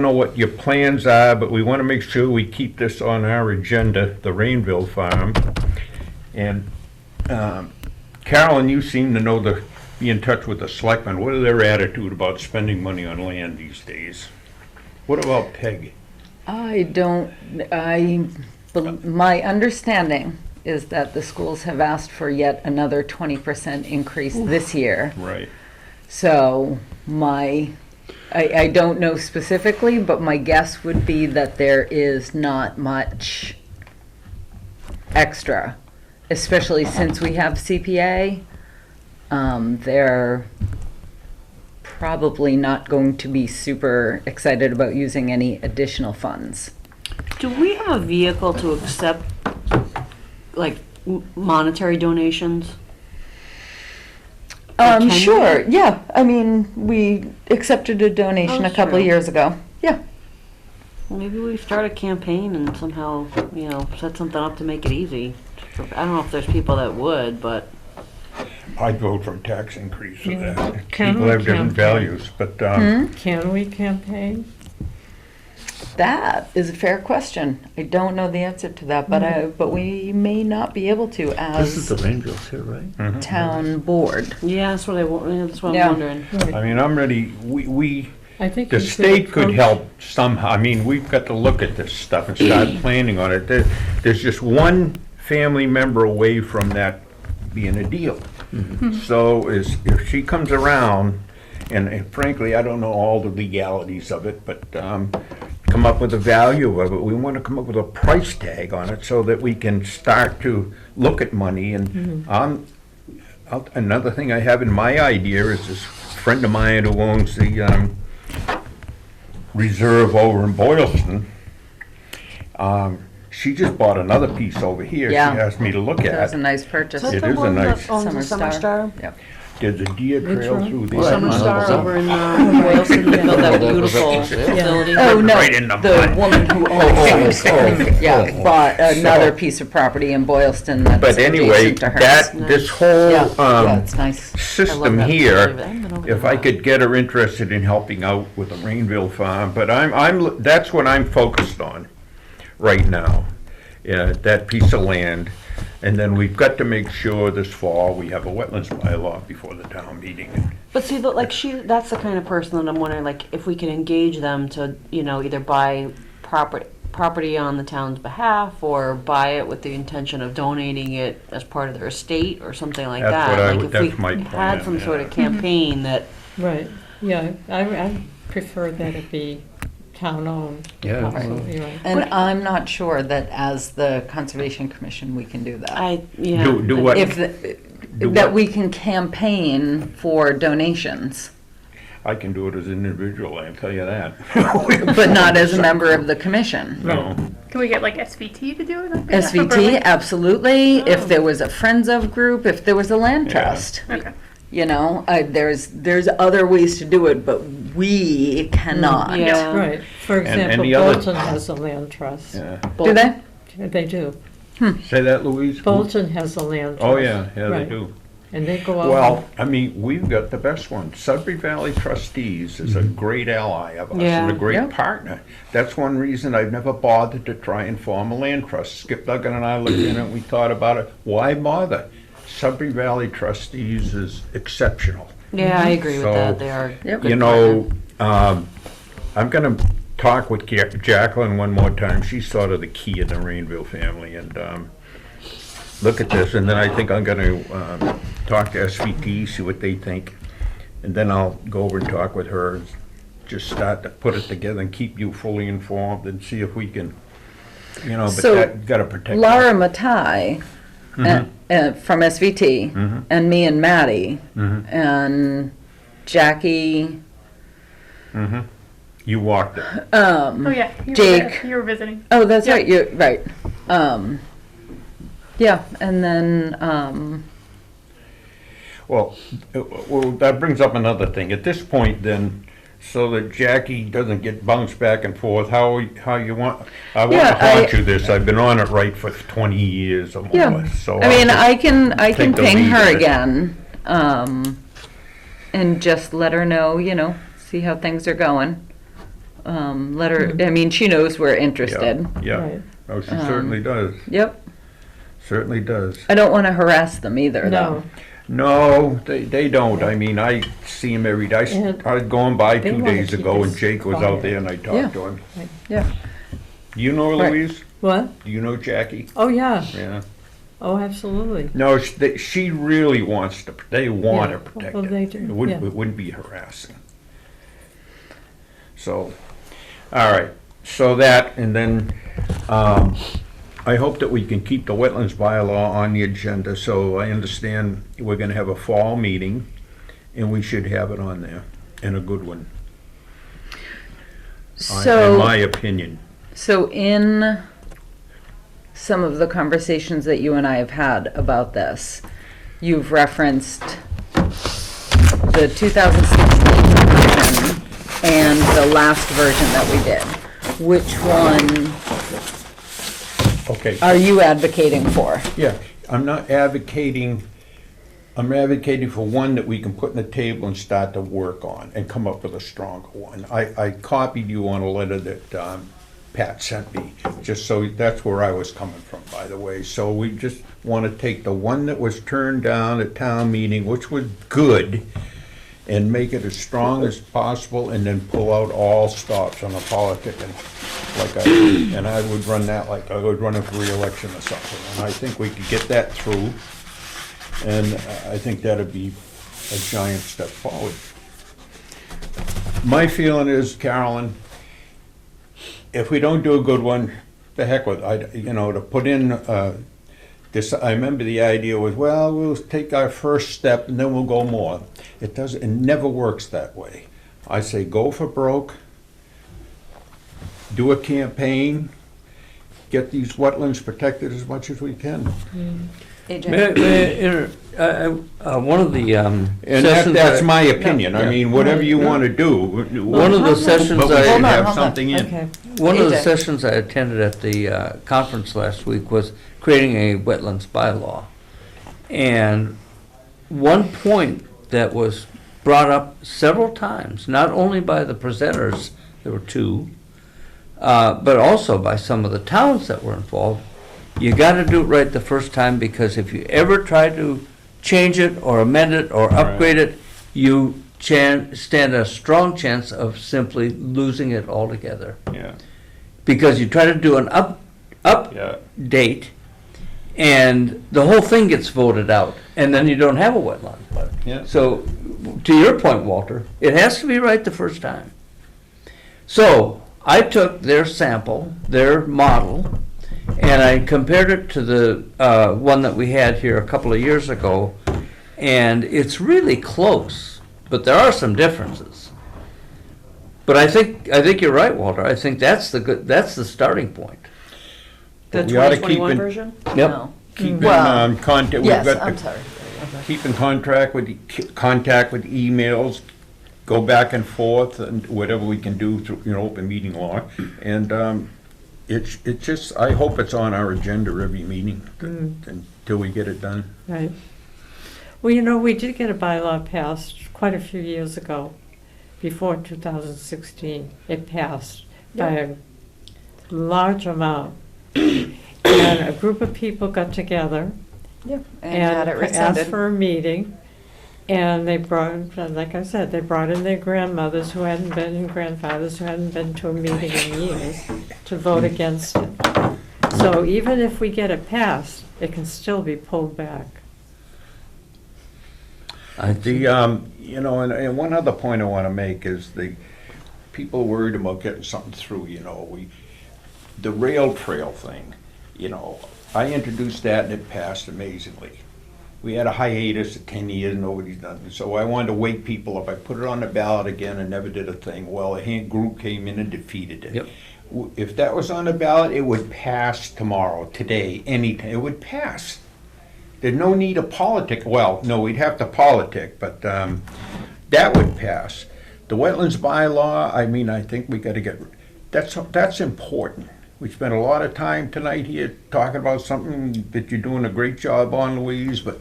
know what your plans are, but we want to make sure we keep this on our agenda, the Rainville Farm. And Carolyn, you seem to be in touch with the selectmen. What is their attitude about spending money on land these days? What about Peg? My understanding is that the schools have asked for yet another 20% increase this year. Right. So I don't know specifically, but my guess would be that there is not much extra, especially since we have CPA. They're probably not going to be super excited about using any additional funds. Do we have a vehicle to accept, like, monetary donations? Can Sure, yeah. I mean, we accepted a donation Oh, a couple true. years ago. Yeah. Maybe we start a campaign and somehow, set something up to make it easy. I don't know if there's people that would, but I'd vote for a tax increase for Yeah. that. Can People we have different campaign? values, but, Can we campaign? That is a fair question. I don't know the answer to that, but we may not be able to This is as the Rainville here, right? town board. yeah, that's what I'm Yeah. wondering. I mean, I'm ready, I think the you should state could approach- help somehow. I mean, we've got to look at this stuff and start planning on it. There's just one family member away from that being a deal. So if she comes around, and frankly, I don't know all the legalities of it, but come up with a value of it. We want to come up with a price tag on it so that we can start to look at money. And another thing I have in my idea is this friend of mine who owns the reserve over in Boylston. She just bought another piece over here. Yeah. She asked me to look That was a at. nice purchase. It is a nice Owns the Summer Star. Yep. There's a deer trail one? through Well, there. Summer Right. Star over in Boylston, they built that beautiful facility. Oh, no, Right in the the mud. woman who owns yeah, bought another piece of property in Boylston that's But anyway, adjacent to hers. this whole Yeah, yeah, it's nice. system that here, facility, but I haven't been over if there. I could get her interested in helping out with the Rainville Farm, but that's what I'm focused on right now, that piece of land. And then we've got to make sure this fall we have a wetlands bylaw before the town meeting. But see, that's the kind of person that I'm wondering, like, if we can engage them to, either buy property on the town's behalf or buy it with the intention of donating it as part of their estate or something like That's that. what Like, if that's my we plan, had some sort of yeah. campaign that, Right, yeah, I'm prefer that it be town-owned. Yeah. Absolutely right. And I'm not sure that as the Conservation Commission, we can do that. Yeah. Do what? If, Do that what? we can campaign for donations, I can do it as an individual, I can tell you that. but not as a member of the commission. No. Can we get like SVT to do it? Or SVT, like- absolutely. Oh. If there was a Friends of group, if there was a land Yeah. trust. Okay. You know, there's other ways to do it, but we cannot. Yeah. Right. For and example, the other- Bolton has a land trust. Yeah. Do they? They do. Say that, Louise? Bolton has a land trust. Oh, yeah, they Right. do. And they go out. Well, I mean, we've got the best one. Sudbury Valley Trustees is a great ally of us and a Yeah. great Yeah. partner. That's one reason I've never bothered to try and form a land trust. Skip Duggan and I looked in it, we thought about it. Why bother? Sudbury Valley Trustees is exceptional. Yeah, I agree with So- that. They are. Yep. You know, I'm gonna talk with Jacqueline one more time. She's sort of the key of the Rainville family, and look at this, and then I think I'm gonna talk to SVT, see what they think, and then I'll go over and talk with her, and just start to put it together and keep you fully informed and see if we can, you know, but So, that, gotta protect. Laura Matai from SVT, and me and Maddie, and Jackie, You walked it. Oh yeah. You Jake. Were, you were visiting. oh, that's Yeah. right, you're right. Yeah, and then, Well, that brings up another thing. At this point, then, so that Jackie doesn't get bounced back and forth, how you want, I want to Yeah, haunt you this, I've been on it right for 20 years or yeah, more, so. I mean, I'll I can take the ping lead her in it. again, and just let her know, you know, see how things are going. Let her, I mean, she knows we're interested. Yeah, Right. oh, she certainly does, Yep. certainly does. I don't want to harass them either, though. No, No, they don't, I mean, I see him every day. And I was going by they 2 wanna days keep ago and us Jake was out quiet. there and I Yeah. talked to him. Yeah. You know Right. Louise? what? Do you know Jackie? Oh, yeah. Yeah. Oh, absolutely. No, she really wants to, they want Yeah, to protect well, it. they do, It yeah. wouldn't be harassing. So, all right, so that, and then, I hope that we can keep the wetlands bylaw on the agenda, so I understand we're gonna have a fall meeting, and we should have it on there, and a good one, in my So, opinion. so in some of the conversations that you and I have had about this, you've referenced the 2016 version and the last version that we did. Which one Okay. are you advocating for? Yeah, I'm not advocating, I'm advocating for one that we can put on the table and start to work on and come up with a stronger one. I copied you on a letter that Pat sent me, just so, that's where I was coming from, by the way. So we just want to take the one that was turned down at town meeting, which was good, and make it as strong as possible, and then pull out all stops on the politicking, like and I would run that like I would run it for reelection or something, and I think we could get that through, and I think that'd be a giant step forward. My feeling is, Carolyn, if we don't do a good one, the heck with it. You know, to put in, this, I remember the idea was, well, we'll take our first step and then we'll go more. It doesn't, it never works that way. I say go for broke, do a campaign, get these wetlands protected as much as we can. One of the And sessions. that's I- my opinion. I Yeah. mean, whatever you want to do. One of the sessions But we I. should Hold on, have hold on. something in. Okay. One of the AJ. sessions I attended at the conference last week was creating a wetlands bylaw. And one point that was brought up several times, not only by the presenters, there were two, but also by some of the towns that were involved, you gotta do it right the first time, because if you ever try to change it or amend it or upgrade it, you stand a strong chance of simply losing it altogether. Yeah, Because you try to do an yeah. update, and the whole thing gets voted out, and then you don't have a wetland. Yeah. So, to your point, Walter, it has to be right the first time. So I took their sample, their model, and I compared it to the one that we had here a couple of years ago, and it's really close, but there are some differences. But I think you're right, Walter. I think that's the starting point. The We ought to 2021 keep it- version? Yep. No. Keep in Well, contact, we've Yes, got I'm the sorry. keep in contact with emails, go back and forth, and whatever we can do through, open meeting law. And it's just, I hope it's on our agenda every meeting until we get it done. Right. Well, we did get a bylaw passed quite a few years ago, before 2016. It passed by a large amount. And a group of people got together Yeah, and had it asked rescinded. for a meeting. And they brought, like I said, they brought in their grandmothers who hadn't been, and grandfathers who hadn't been to a meeting in years to vote against it. So even if we get it passed, it can still be pulled back. And one other point I want to make is the people worried about getting something through, the rail trail thing, I introduced that and it passed amazingly. We had a hiatus of 10 years, nobody's done it. So I wanted to wake people up. I put it on the ballot again and never did a thing. Well, a group came in and defeated it. Yep. If that was on the ballot, it would pass tomorrow, today, anytime. It would pass. There's no need of politic. Well, no, we'd have to politic, but that would pass. The wetlands bylaw, I think we got to get. That's important. We spent a lot of time tonight here talking about something that you're doing a great job on, Louise. But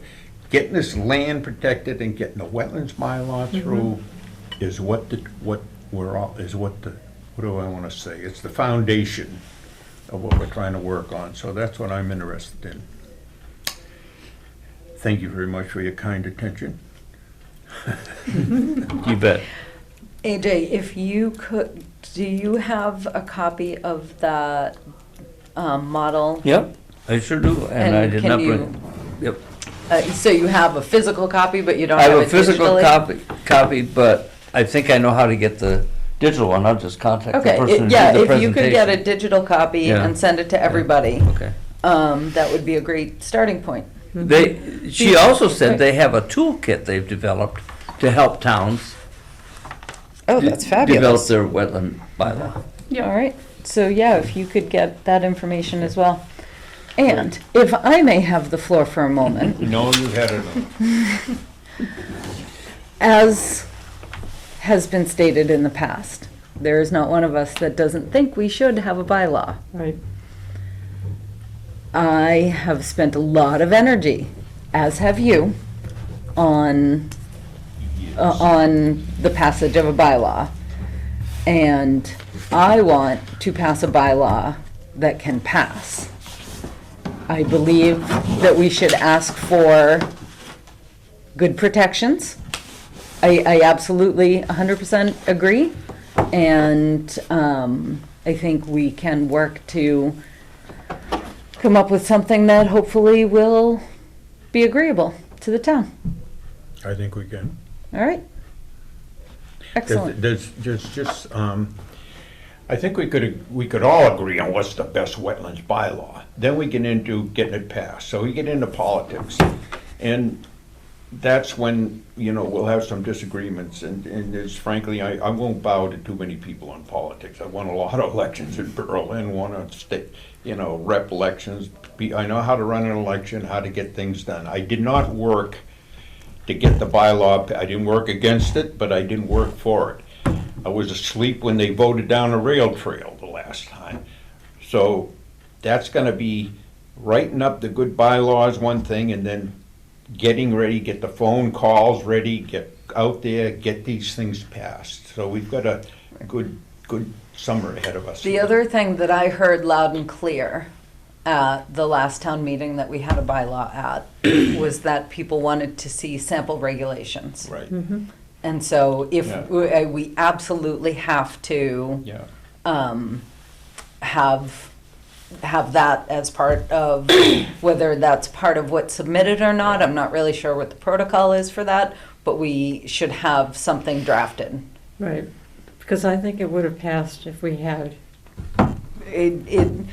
getting this land protected and getting the wetlands bylaw through is what do I want to say? It's the foundation of what we're trying to work on. So that's what I'm interested in. Thank you very much for your kind attention. You bet. AJ, if you could, do you have a copy of that model? Yep, I sure do, and I did can not you- bring. Yep. So you have a physical copy, but you don't I have have it a physical digitally? copy, but I think I know how to get the digital one. I'll just contact the Okay, person who yeah, did the if you could get a presentation. digital copy Yeah. and send it to everybody, Okay. that would be a great starting point. She also said they have a toolkit they've developed to help towns Oh, that's develop fabulous. their wetland bylaw. All right, so yeah, if you could get that information as well. And if I may have the floor for a moment, No, you had it. as has been stated in the past, there is not one of us that doesn't think we should have a bylaw. Right. I have spent a lot of energy, as have you, on the passage of a bylaw. And I want to pass a bylaw that can pass. I believe that we should ask for good protections. I absolutely 100% agree. And I think we can work to come up with something that hopefully will be agreeable to the town. I think we can. All right? Excellent. I think we could all agree on what's the best wetlands bylaw. Then we get into getting it passed. So we get into politics. And that's when, we'll have some disagreements. And there's frankly, I won't bow to too many people on politics. I won a lot of elections in Berlin, won a state, rep elections. I know how to run an election, how to get things done. I did not work to get the bylaw. I didn't work against it, but I didn't work for it. I was asleep when they voted down a rail trail the last time. So that's gonna be writing up the good bylaws, one thing, and then getting ready, get the phone calls ready, get out there, get these things passed. So we've got a good summer ahead of us. The other thing that I heard loud and clear at the last town meeting that we had a bylaw at was that people wanted to see sample regulations. Right, And so if Yeah. we absolutely have to yeah. have that as part of, whether that's part of what's submitted or not, I'm not really sure what the protocol is for that, but we should have something drafted. Right. Because I think it would have passed if we had. And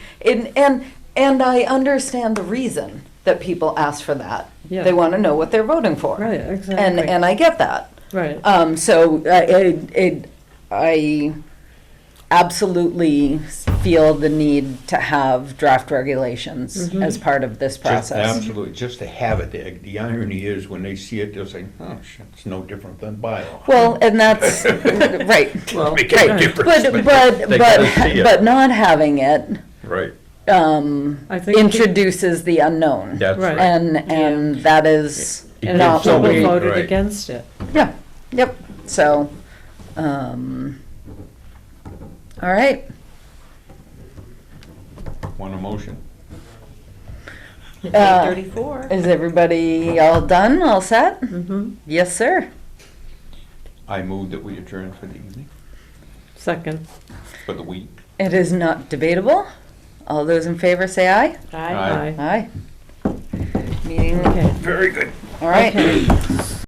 I understand the reason that people ask for that. Yeah. They want to know what they're voting for. Right, And, exactly. and I get that. Right. So I absolutely feel the need to have draft regulations as part of this Just process. absolutely, just to have it there. The irony is, when they see it, they'll say, oh, shit, it's no different than bylaw. Well, and that's, right. Well, Make a Right. difference, But they gotta see it. but not having it Right, I think introduces the unknown. that's Right. right. And that is It And not gives what people we, somebody- voted right. against it. yeah, yep, so, all right. Want a motion? Uh, 34. Is everybody all done, all set? Mm-hmm. Yes, sir. I move that we adjourn for the evening, Second. for the week. It is not debatable. All those in favor say aye. Aye. Aye. Aye. Meeting, Okay. Very good. all right. Okay.